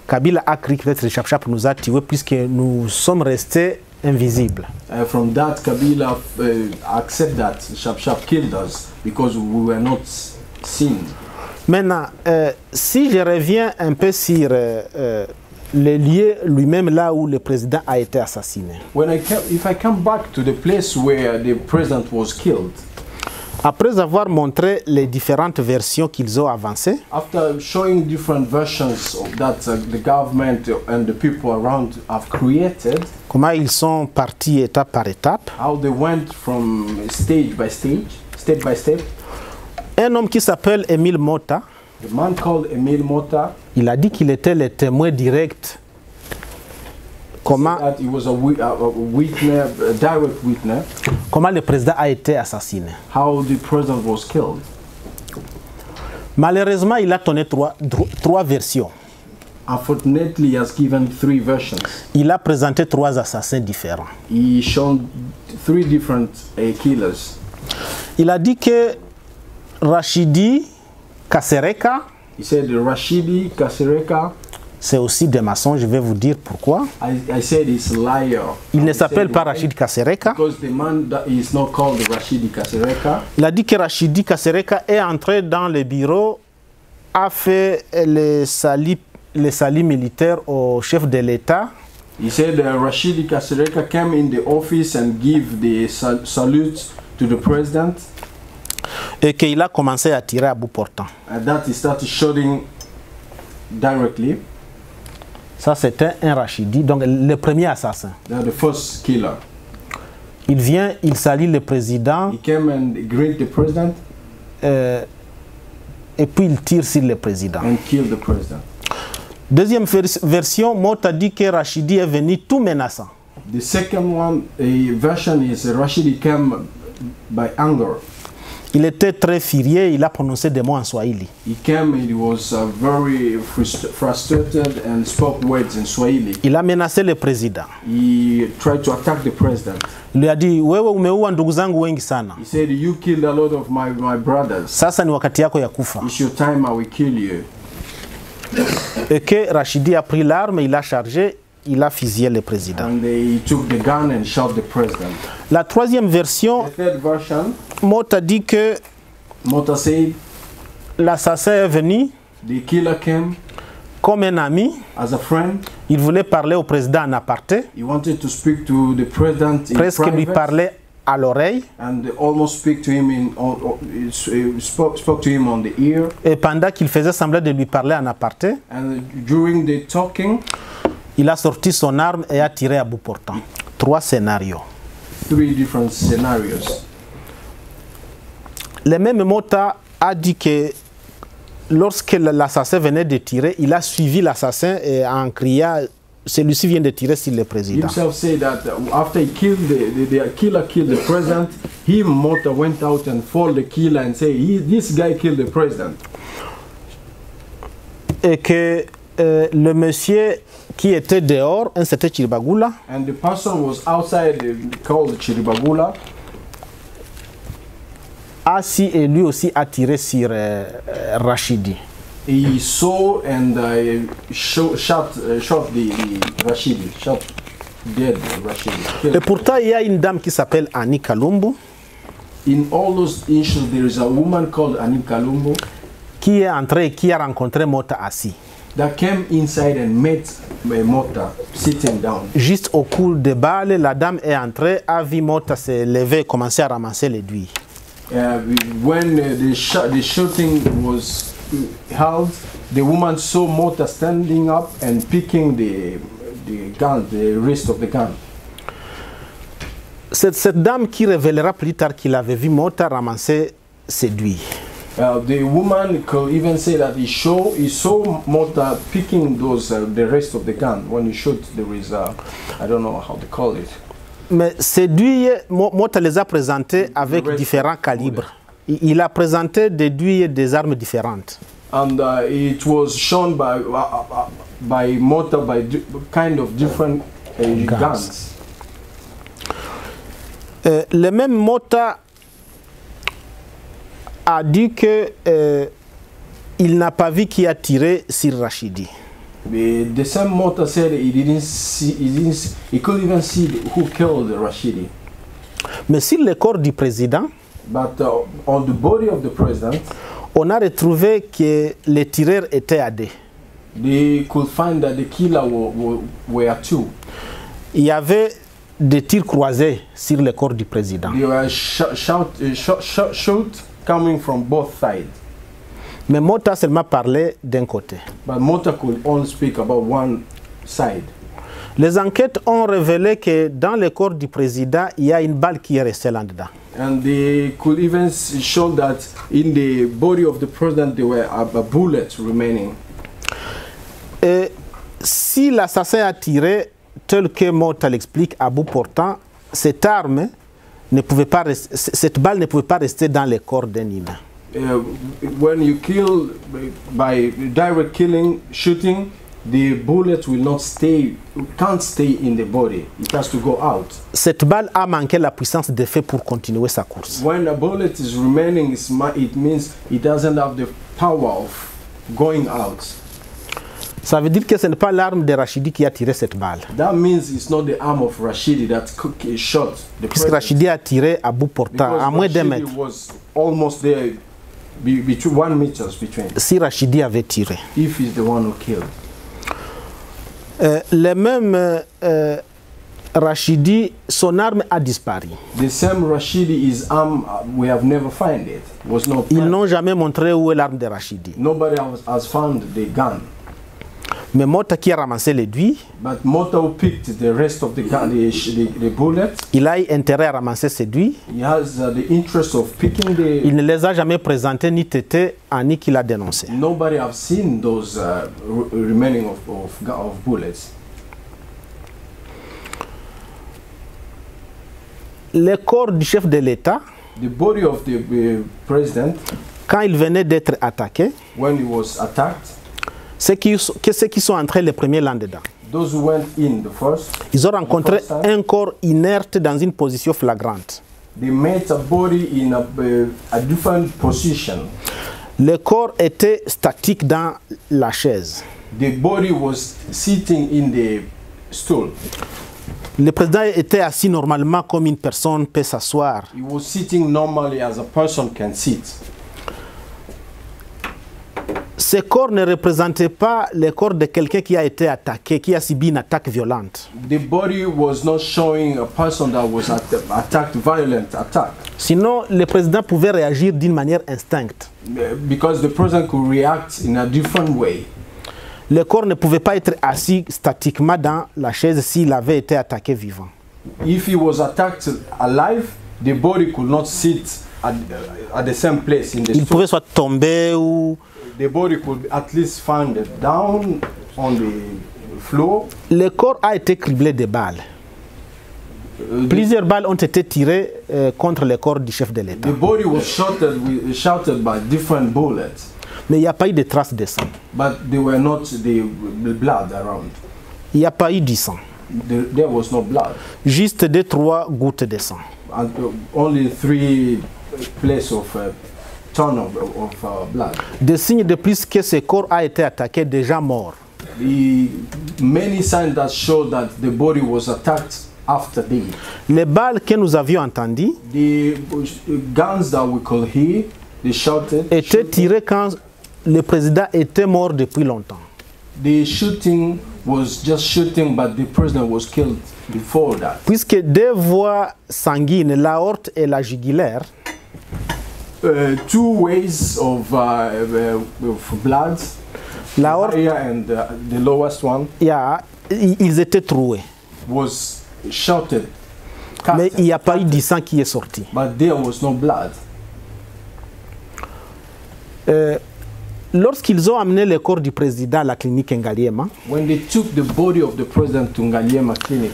A: Kabila a cru que peut-être Chap Chap nous a tués puisque nous sommes restés invisibles.
B: From that, Kabila accept that Chap Chap killed us because we were not seen.
A: Maintenant, si je reviens un peu sur le lieu lui-même là où le président a été assassiné.
B: If I come back to the place where the president was killed,
A: après avoir montré les différentes versions qu'ils ont avancées,
B: after showing different versions that the government and the people around have created,
A: comment ils sont partis étape par étape,
B: how they went from stage by stage, step by step.
A: Un homme qui s'appelle Emile Mota,
B: the man called Emile Mota,
A: il a dit qu'il était le témoin direct. Comment,
B: that he was a witness, a direct witness.
A: Comment le président a été assassiné.
B: How the president was killed.
A: Malheureusement, il a donné trois versions.
B: Unfortunately, he has given 3 versions.
A: Il a présenté 3 assassins différents.
B: He shown 3 different killers.
A: Il a dit que Rachidi Kasereka,
B: he said Rachidi Kasereka,
A: c'est aussi des mensonges, je vais vous dire pourquoi.
B: I said he's a liar.
A: Il ne s'appelle pas Rachid Kasereka.
B: Because the man that is not called Rachidi Kasereka.
A: Il a dit que Rachidi Kasereka est entré dans le bureau, a fait les salis militaires au chef de l'État.
B: He said Rachidi Kasereka came in the office and gave the salute to the president.
A: Et qu'il a commencé à tirer à bout portant.
B: And that he started shooting directly.
A: Ça, c'était un Rachidi, donc le premier assassin.
B: The first killer.
A: Il vient, il salue le président.
B: He came and greeted the president.
A: Et puis il tire sur le président.
B: And killed the president.
A: Deuxième version, Mota dit que Rachidi est venu tout menaçant.
B: The second version is Rachidi came by anger.
A: Il était très furieux, il a prononcé des mots en Swahili.
B: He came and he was very frustrated and spoke words in Swahili.
A: Il a menacé le président.
B: He tried to attack the president.
A: Il lui a dit, wewe umeua ndugu zangu wengi sana.
B: He said, you killed a lot of my brothers.
A: Sasa ni wakati yako ya kufa.
B: It's your time, I will kill you.
A: Et que Rachidi a pris l'arme, il a chargé, il a fusillé le président.
B: And they took the gun and shot the president.
A: La troisième version,
B: The third version,
A: Mota dit que
B: Mota said,
A: l'assassin est venu
B: the killer came
A: comme un ami.
B: as a friend.
A: Il voulait parler au président en aparté.
B: He wanted to speak to the president in
A: Presque lui
B: private.
A: parlait à l'oreille.
B: And almost speak to him spoke to him on the ear.
A: Et pendant qu'il faisait semblant de lui parler en aparté,
B: And during the talking,
A: il a sorti son arme et a tiré à bout portant. 3 scénarios.
B: 3 different scenarios.
A: Le même Mota a dit que lorsque l'assassin venait de tirer, il a suivi l'assassin en criant « Celui-ci vient de tirer sur le président ».
B: Himself said that after he killed the killer killed the president, him Mota went out and followed the killer and said, this guy killed the president.
A: Et que le monsieur qui était dehors, un certain Chiribagula,
B: And the person was outside, called Chiribagula,
A: assis et lui aussi a tiré sur Rachidi.
B: he saw and shot the Rachidi, shot dead Rachidi.
A: Et pourtant, il y a une dame qui s'appelle Annie Kalumbu,
B: In all those issues, there is a woman called Annie Kalumbu
A: qui est entrée et qui a rencontré Mota assis.
B: that came inside and met Mota sitting down.
A: Juste au cours des balles, la dame est entrée, a vu Mota se lever et commencer à ramasser l'aiguille.
B: When the shooting was held, the woman saw Mota standing up and picking the gun, the wrist of the gun.
A: Cette dame qui révélera plus tard qu'il avait vu Mota ramasser ses douilles.
B: The woman could even say that he saw Mota picking the rest of the gun. When he shot, there is I don't know how to call it.
A: Mais ces douilles, Mota les a présentées avec différents calibres. Il a présenté des douilles et des armes différentes.
B: And it was shown by Mota by kind of different guns.
A: Le même Mota a dit que il n'a pas vu qui a tiré sur Rachidi.
B: The same Mota said he couldn't even see who killed Rashidi.
A: Mais sur le corps du président,
B: But on the body of the president,
A: on a retrouvé que les tireurs étaient à deux.
B: they could find that the killer were two.
A: Il y avait des tirs croisés sur le corps du président.
B: They were shot coming from both sides.
A: Mais Mota seulement parlait d'un côté.
B: But Mota could only speak about one side.
A: Les enquêtes ont révélé que dans le corps du président, il y a une balle qui est restée là-dedans.
B: And they could even show that in the body of the president there were a bullet remaining.
A: Et si l'assassin a tiré, tel que Mota l'explique à bout portant, cette arme ne pouvait pas rester, cette balle ne pouvait pas rester dans le corps d'un humain.
B: When you kill by direct killing, shooting, the bullet will not stay, can't stay in the body. It has to go out.
A: Cette balle a manqué la puissance d'effet pour continuer sa course.
B: When a bullet is remaining, it means it doesn't have the power of going out.
A: Ça veut dire que ce n'est pas l'arme de Rachidi qui a tiré cette balle.
B: That means it's not the arm of Rashidi that shot the
A: Puisque Rachidi a tiré à bout portant, à moins d'un mètre.
B: was almost there, between 1 meter between.
A: Si Rachidi avait tiré.
B: If he's the one who killed.
A: Le même Rachidi, son arme a disparu.
B: The same Rashidi, his arm, we have never found it. Was not.
A: Ils n'ont jamais montré où est l'arme de Rachidi.
B: Nobody has found the gun.
A: Mais Mota qui a ramassé l'aiguille,
B: But Mota picked the rest of the gun, the bullet.
A: il a eu intérêt à ramasser ces aiguilles.
B: He has the interest of picking the.
A: Il ne les a jamais présentés ni tétés à ni qu'il a dénoncé.
B: Nobody have seen those remaining of bullets.
A: Le corps du chef de l'État,
B: The body of the president,
A: quand il venait d'être attaqué,
B: when he was attacked,
A: ceux qui sont entrés les premiers là-dedans,
B: those who went in the first,
A: ils ont rencontré
B: first time,
A: un corps inerte dans une position flagrante.
B: they met a body in a different position.
A: Le corps était statique dans la chaise.
B: The body was sitting in the stool.
A: Le président était assis normalement comme une personne peut s'asseoir.
B: He was sitting normally as a person can sit.
A: Ce corps ne représentait pas le corps de quelqu'un qui a été attaqué, qui a subi une attaque violente.
B: The body was not showing a person that was attacked, violent attack.
A: Sinon, le président pouvait réagir d'une manière instincte.
B: Because the president could react in a different way.
A: Le corps ne pouvait pas être assis statiquement dans la chaise s'il avait été attaqué vivant.
B: If he was attacked alive, the body could not sit at the same place in the
A: Il
B: stool.
A: pouvait soit tomber ou...
B: The body could at least find it down on the floor.
A: Le corps a été criblé de balles. Plusieurs balles ont été tirées contre le corps du chef de l'État.
B: The body was shouted by different bullets,
A: Mais il n'y a pas eu de traces de sang.
B: but there were not the blood around.
A: Il n'y a pas eu du sang.
B: There was no blood.
A: Juste 2-3 gouttes de sang.
B: And only 3 places of ton of blood.
A: Des signes de plus que ce corps a été attaqué déjà mort.
B: Many signs that show that the body was attacked after death.
A: Les balles que nous avions entendues
B: The guns that we could hear, they shouted.
A: étaient tirées quand le président était mort depuis longtemps.
B: The shooting was just shooting, but the president was killed before that.
A: Puisque 2 voies sanguines, l'aorte et la jugulaire,
B: 2 ways of blood,
A: l'aorte,
B: higher and the lowest one,
A: ils étaient troués.
B: was shouted.
A: Mais il n'y a pas eu de sang qui est sorti.
B: But there was no blood.
A: Lorsqu'ils ont amené le corps du président à la clinique Ngaliema,
B: When they took the body of the president to Ngaliema Clinic,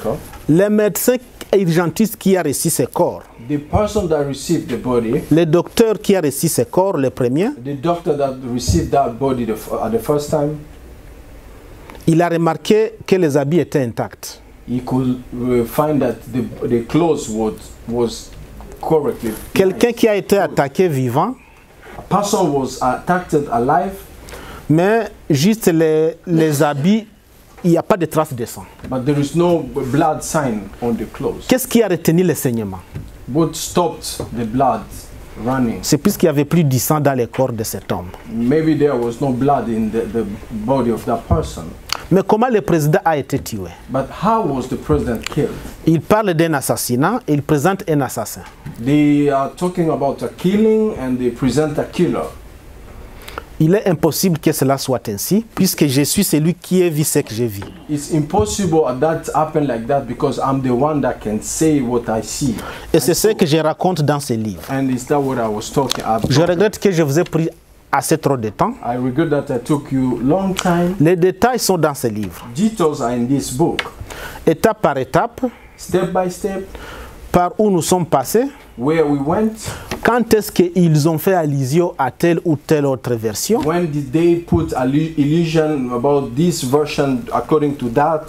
A: les médecins urgentiste qui a reçu ses corps,
B: the person that received the body,
A: le docteur qui a reçu ses corps, le premier,
B: the doctor that received that body at the first time,
A: il a remarqué que les habits étaient intacts.
B: he could find that the clothes was correctly.
A: Quelqu'un qui a été attaqué vivant,
B: A person was attacked alive,
A: mais juste les habits, il n'y a pas de traces de sang.
B: but there is no blood sign on the clothes.
A: Qu'est-ce qui a retenu le saignement?
B: What stopped the blood running?
A: C'est puisqu'il n'y avait plus du sang dans les corps de cet homme.
B: Maybe there was no blood in the body of that person.
A: Mais comment le président a été tué?
B: But how was the president killed?
A: Il parle d'un assassinat et il présente un assassin.
B: They are talking about a killing and they present a killer.
A: Il est impossible que cela soit ainsi, puisque je suis celui qui a vu ce que j'ai vu.
B: It's impossible that happen like that because I'm the one that can say what I see.
A: Et c'est ce que je raconte dans ce livre.
B: And is that what I was talking about?
A: Je regrette que je vous ai pris assez trop de temps.
B: I regret that I took you long time.
A: Les détails sont dans ce livre.
B: Details are in this book.
A: Étape par étape,
B: Step by step,
A: par où nous sommes passés,
B: where we went,
A: quand est-ce qu'ils ont fait allusion à telle ou telle autre version,
B: when did they put illusion about this version according to that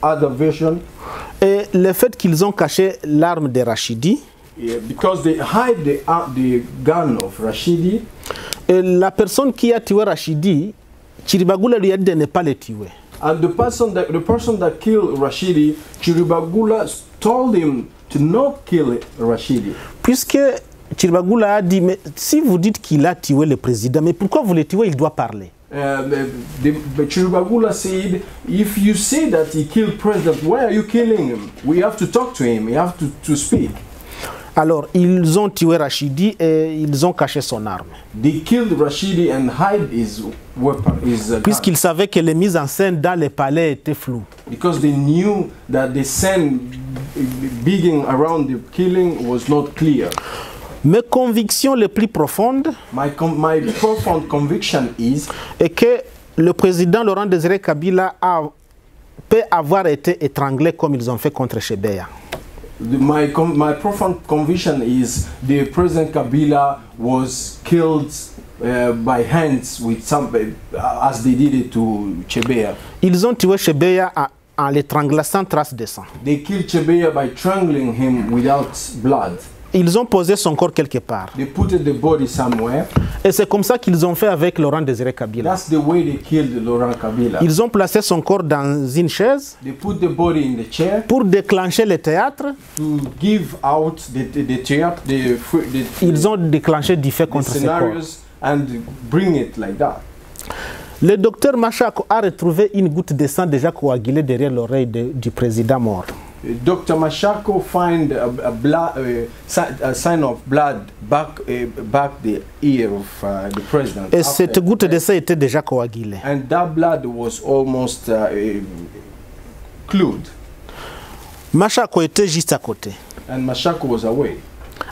B: other version.
A: et le fait qu'ils ont caché l'arme de Rachidi.
B: Yeah, because they hide the gun of Rashidi.
A: Et la personne qui a tué Rachidi, Chiribagula lui a dit de ne pas le tuer.
B: And the person that killed Rashidi, Chiribagula told him to not kill Rashidi.
A: Puisque Chiribagula a dit, mais si vous dites qu'il a tué le président, mais pourquoi vous le tuez, il doit parler.
B: Chiribagula said, if you say that he killed president, why are you killing him? We have to talk to him, we have to speak.
A: Alors, ils ont tué Rachidi et ils ont caché son arme.
B: They killed Rashidi and hide his weapon, gun.
A: Puisqu'ils savaient que les mises en scène dans les palais étaient floues.
B: Because they knew that the scene being around the killing was not clear.
A: Mes convictions les plus profondes
B: My profound conviction is
A: est que le président Laurent Désiré Kabila peut avoir été étranglé comme ils ont fait contre Chebeya.
B: my profound conviction is the President Kabila was killed by hands with some as they did it to Chebeya.
A: Ils ont tué Chebeya en l'étranglant sans trace de sang.
B: They killed Chebeya by strangling him without blood.
A: Ils ont posé son corps quelque part.
B: They put the body somewhere.
A: Et c'est comme ça qu'ils ont fait avec Laurent Désiré Kabila.
B: That's the way they killed Laurent Kabila.
A: Ils ont placé son corps dans une chaise
B: They put the body in the chair
A: pour déclencher le théâtre.
B: to give out the theater,
A: Ils ont déclenché du fait
B: the
A: contre ce corps.
B: scenarios and bring it like that.
A: Le docteur Machako a retrouvé une goutte de sang déjà coagulée derrière l'oreille du président mort.
B: Dr. Machako find a sign of blood back the ear of the president.
A: Et cette goutte de sang était déjà coagulée.
B: And that blood was almost clued.
A: Machako était juste à côté.
B: And Machako was away.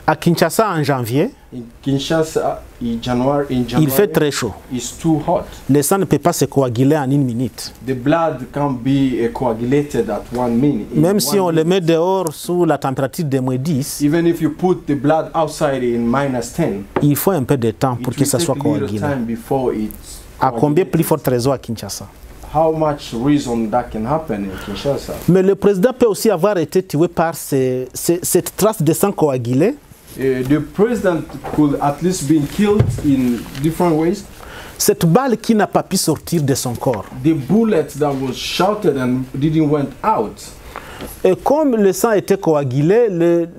A: À Kinshasa en janvier,
B: In Kinshasa, in January,
A: il fait très chaud.
B: it's too hot.
A: Le sang ne peut pas se coaguler en une minute.
B: The blood can't be coagulated at 1 minute. in
A: Même si
B: 1
A: on le
B: minute.
A: met dehors sous la température de moins 10,
B: Even if you put the blood outside in -10,
A: il faut un peu de temps pour
B: it
A: que
B: will
A: ça
B: take
A: soit
B: a little
A: coagulé.
B: time before it's
A: À combien plus
B: coagulated.
A: forte raison à Kinshasa?
B: How much reason that can happen in Kinshasa?
A: Mais le président peut aussi avoir été tué par cette trace de sang coagulé.
B: The president could at least been killed in different ways.
A: Cette balle qui n'a pas pu sortir de son corps.
B: The bullet that was shouted and didn't went out.
A: Et comme le sang était coagulé,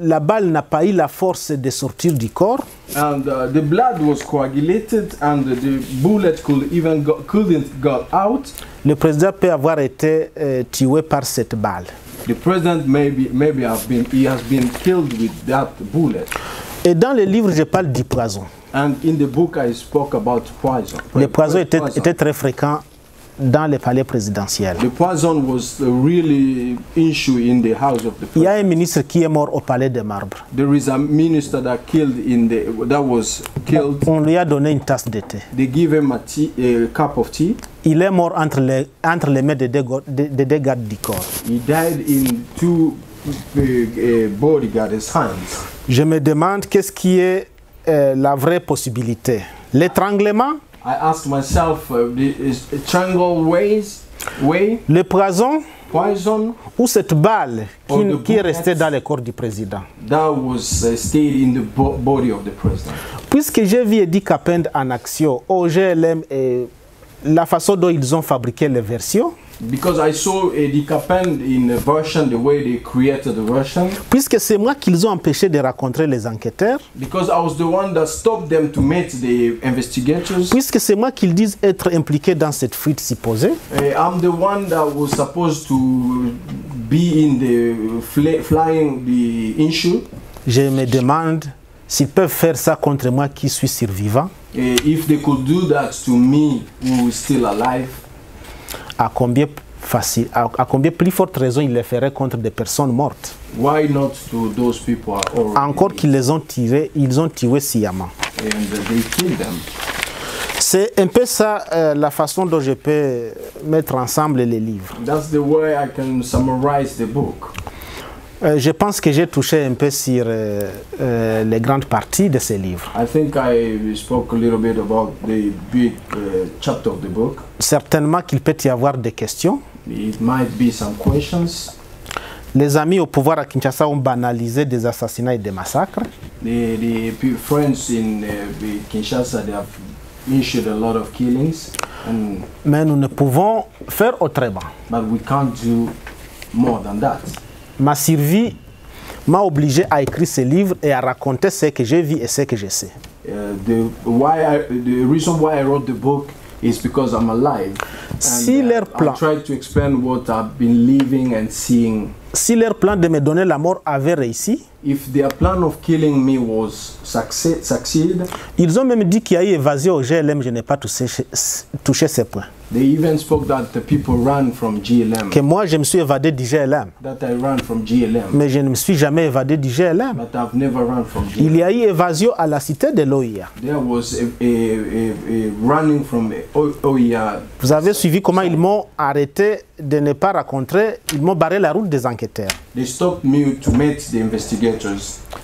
A: la balle n'a pas eu la force de sortir du corps.
B: And the blood was coagulated and the bullet couldn't got out.
A: Le président peut avoir été tué par cette balle.
B: The president maybe has been killed with that bullet.
A: Et dans le livre, je parle du poison.
B: And in the book I spoke about poison.
A: Le poison était très fréquent dans les palais présidentiels.
B: The poison was a really issue in the house of the
A: Il y a
B: president.
A: un ministre qui est mort au palais de Marbre.
B: There is a minister that was killed.
A: On lui a donné une tasse de thé.
B: They give him a cup of tea.
A: Il est mort entre les mains des deux gardes du corps.
B: He died in two body got his hands.
A: Je me demande qu'est-ce qui est la vraie possibilité. L'étranglement,
B: I asked myself, is triangle way,
A: le poison
B: poison
A: ou cette balle
B: Or the
A: qui est restée
B: bullets.
A: dans le corps du président.
B: that was stayed in the body of the president.
A: Puisque j'ai vu Eddie Capend en action au GLM et la façon dont ils ont fabriqué les versions,
B: Because I saw Eddie Capend in the version, the way they created the version.
A: puisque c'est moi qu'ils ont empêché de rencontrer les enquêteurs,
B: Because I was the one that stopped them to meet the investigators.
A: puisque c'est moi qu'ils disent être impliqués dans cette fuite supposée,
B: I'm the one that was supposed to be in the flying the issue.
A: je me demande s'ils peuvent faire ça contre moi qui suis survivant,
B: If they could do that to me who is still alive,
A: à combien plus forte raison ils le feraient contre des personnes mortes.
B: why not to those people are already
A: Encore qu'ils les ont tirés, ils ont tué sciemment.
B: and they killed them.
A: C'est un peu ça la façon dont je peux mettre ensemble les livres.
B: That's the way I can summarize the book.
A: Je pense que j'ai touché un peu sur les grandes parties de ces livres.
B: I think I spoke a little bit about the big chapter of the book.
A: Certainement qu'il peut y avoir des questions.
B: It might be some questions.
A: Les amis au pouvoir à Kinshasa ont banalisé des assassinats et des massacres.
B: Friends in Kinshasa, they have issued a lot of killings,
A: Mais nous ne pouvons faire autrement.
B: but we can't do more than that.
A: Ma survie m'a obligé à écrire ce livre et à raconter ce que j'ai vu et ce que je sais.
B: The reason why I wrote the book is because I'm alive.
A: Si leur plan-
B: I tried to explain what I've been living and seeing.
A: Si leur plan de me donner la mort avait réussi,
B: If their plan of killing me was succeed,
A: ils ont même dit qu'il y a eu évasion au GLM, je n'ai pas touché ces points.
B: they even spoke that the people ran from GLM.
A: Que moi je me suis évadé du GLM,
B: That I ran from GLM,
A: mais je ne me suis jamais évadé du GLM.
B: but I've never run from GLM.
A: Il y a eu évasion à la cité de l'OIA.
B: There was a running from OIA.
A: Vous avez suivi comment ils m'ont arrêté de ne pas rencontrer, ils m'ont barré la route des enquêteurs.
B: They stopped me to meet the investigators,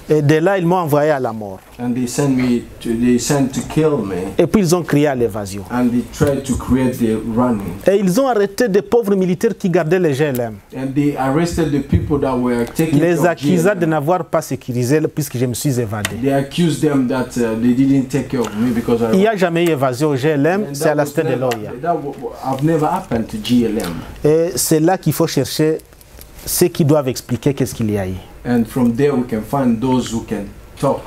A: Et de là, ils m'ont envoyé à la mort.
B: and they sent to kill me,
A: Et puis ils ont crié à l'évasion.
B: and they tried to create the running,
A: Et ils ont arrêté des pauvres militaires qui gardaient les GLM.
B: and they arrested the people that were taking
A: Les
B: care of
A: accusés de
B: GLM.
A: n'avoir pas sécurisé puisque je me suis évadé.
B: They accused them that they didn't take care of me because
A: Il n'y
B: I.
A: a jamais eu évasion au GLM,
B: And
A: c'est à
B: that
A: la
B: was
A: cité de
B: never,
A: l'OIA.
B: I've never happened to GLM,
A: Et c'est là qu'il faut chercher ceux qui doivent expliquer qu'est-ce qu'il y a eu.
B: and from there we can find those who can talk.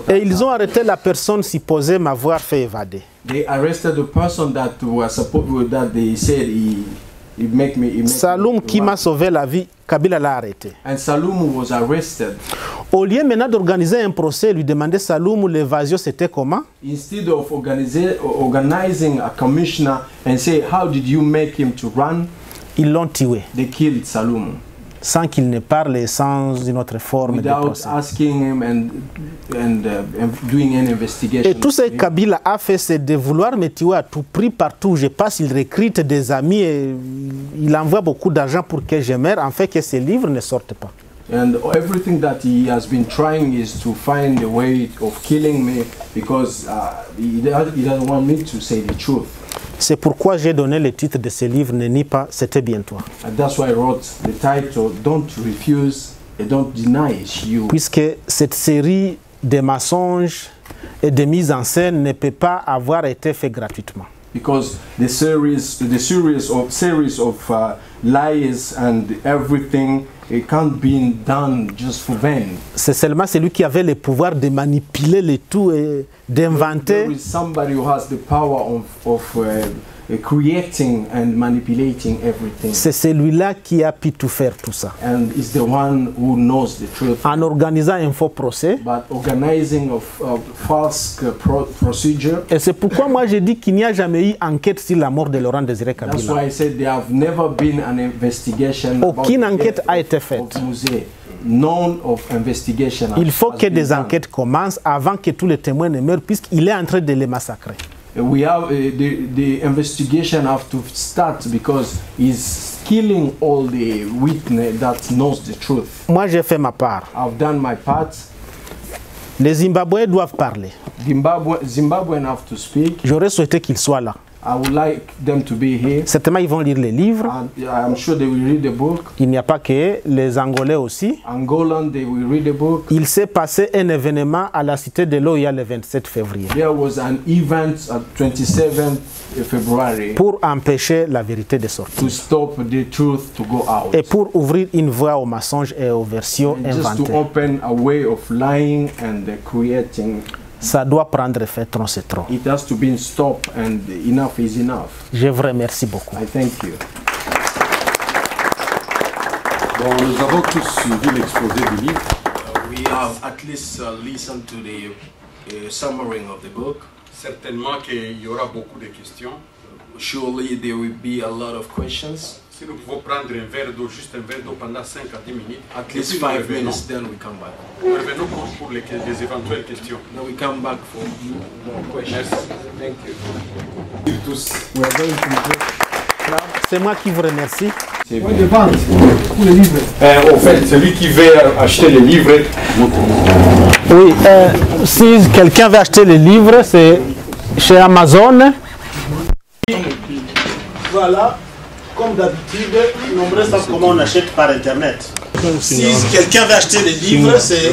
A: Et ils ont arrêté la personne supposée m'avoir fait évader.
B: They arrested the person that was supposed that they said he make me.
A: Saloum qui m'a sauvé la vie, Kabila l'a arrêté.
B: And Saloum was arrested.
A: Au lieu maintenant d'organiser un procès, lui demander Saloum l'évasion c'était comment,
B: Instead of organizing a commissioner and say how did you make him to run,
A: ils l'ont tué
B: they killed Saloum
A: sans qu'il ne parle, sans une autre forme de
B: without
A: procès.
B: asking him and doing an investigation.
A: Et tout ce que Kabila a fait, c'est de vouloir me tuer à tout prix partout où je passe. Il recrute des amis et il envoie beaucoup d'argent pour que je meure, en fait que ces livres ne sortent pas.
B: And everything that he has been trying is to find a way of killing me because he doesn't want me to say the truth.
A: C'est pourquoi j'ai donné le titre de ce livre, Ne nie pas, c'était bien toi.
B: And that's why I wrote the title, Don't Refuse and Don't Deny It's You.
A: Puisque cette série de mensonges et de mise en scène ne peut pas avoir été faite gratuitement.
B: Because the series of lies and everything, it can't be done just for vain.
A: C'est seulement celui qui avait le pouvoir de manipuler le tout et d'inventer.
B: There is somebody who has the power of creating and manipulating everything.
A: C'est celui-là qui a pu tout faire tout ça.
B: And is the one who knows the truth.
A: En organisant un faux procès.
B: But organizing of false procedure.
A: Et c'est pourquoi moi je dis qu'il n'y a jamais eu enquête sur la mort de Laurent Désiré
B: That's
A: Kabila.
B: why I said there have never been an investigation.
A: Aucune
B: about the
A: enquête
B: death
A: a été faite.
B: of Musée. None of investigation.
A: Il faut
B: has
A: que
B: been
A: des
B: done.
A: enquêtes commencent avant que tous les témoins ne meurent puisqu'il est en train de les massacrer.
B: we have the investigation have to start because he's killing all the witness that knows the truth.
A: Moi, j'ai fait ma part.
B: I've done my part.
A: Les Zimbabwéens doivent parler.
B: Zimbabweans have to speak.
A: J'aurais souhaité qu'ils soient là.
B: I would like them to be here.
A: Certainement, ils vont lire les livres.
B: And I'm sure they will read the book.
A: Il n'y a pas que les Angolais aussi.
B: Angolan, they will read the book.
A: Il s'est passé un événement à la Cité de l'Oya le 27 février.
B: There was an event at 27th February.
A: Pour empêcher la vérité de sortir.
B: To stop the truth to go out.
A: Et pour ouvrir une voie aux mensonges et aux versions inventées.
B: Just to open a way of lying and creating.
A: Ça doit prendre fin, trop c'est trop.
B: It has to be stopped and enough is enough.
A: Je vous remercie beaucoup.
B: I thank you.
G: Bon, nous avons tous suivi l'exposé du livre.
B: We have at least listened to the summary of the book.
G: Certainement qu'il y aura beaucoup de questions.
B: Surely there will be a lot of questions.
G: Si nous pouvons prendre un verre d'eau, juste un verre d'eau pendant 5 à 10 minutes.
B: At least 5 minutes, then we come back.
G: Nous revenons pour les éventuelles questions.
B: Then we come back for more questions.
G: Merci.
B: Thank you. Tous. We are going to
A: C'est moi qui vous remercie.
B: C'est bon. Pour les livres.
G: Au fait, celui qui veut acheter les livres.
A: Oui, si quelqu'un veut acheter les livres, c'est chez Amazon. Voilà. Comme d'habitude, nombreux savent comment on achète par internet. Si quelqu'un veut acheter les livres, c'est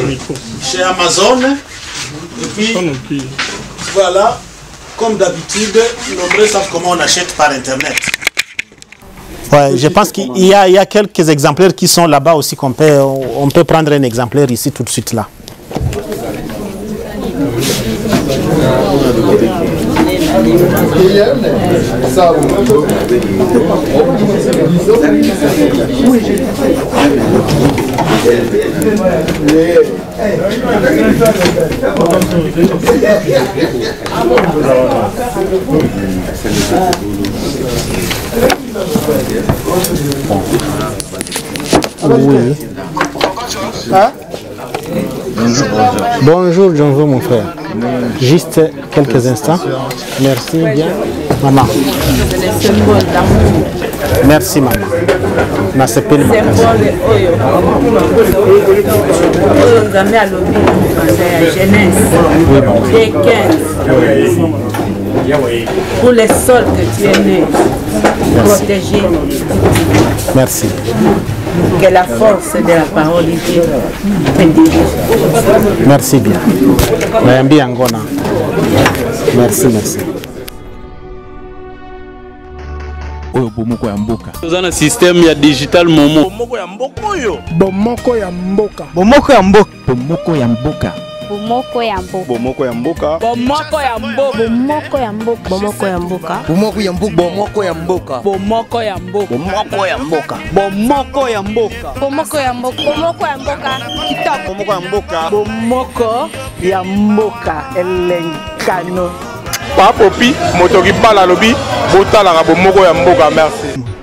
A: chez Amazon. Et puis, voilà, comme d'habitude, nombreux savent comment on achète par internet. Ouais, je pense qu'il y a quelques exemplaires qui sont là-bas aussi on peut prendre un exemplaire ici tout de suite là. Oui. Hein? Bonjour, mon frère. Juste quelques instants. Merci bien. Maman. Merci, maman. Ma sepelle ma
H: pour les sols que tu es né, protéger.
A: Merci.
H: Que la force de la parole de Dieu te dirige.
A: Merci bien. Merci, merci.
D: Oyo bomoko ya mboka. Toza na système ya digital momo.
C: Bomoko ya mboka oyo.
A: Bomoko ya mboka.
C: Bomoko ya mboka. Bomoko ya mboka.
E: Bomoko ya mboka.
C: Bomoko ya mboka.
E: Bomoko ya mboka. Bomoko ya mboka. Bomoko ya mboka.
C: Bomoko ya mboka. Bomoko ya mboka.
E: Bomoko ya mboka.
C: Bomoko ya mboka.
E: Bomoko ya mboka. Bomoko ya mboka. Bomoko ya mboka. Kitoko.
C: Bomoko ya mboka.
A: Bomoko ya mboka. Elenkano.
F: Papopi, motoki bala lobi, botala bomoko ya mboka, merci.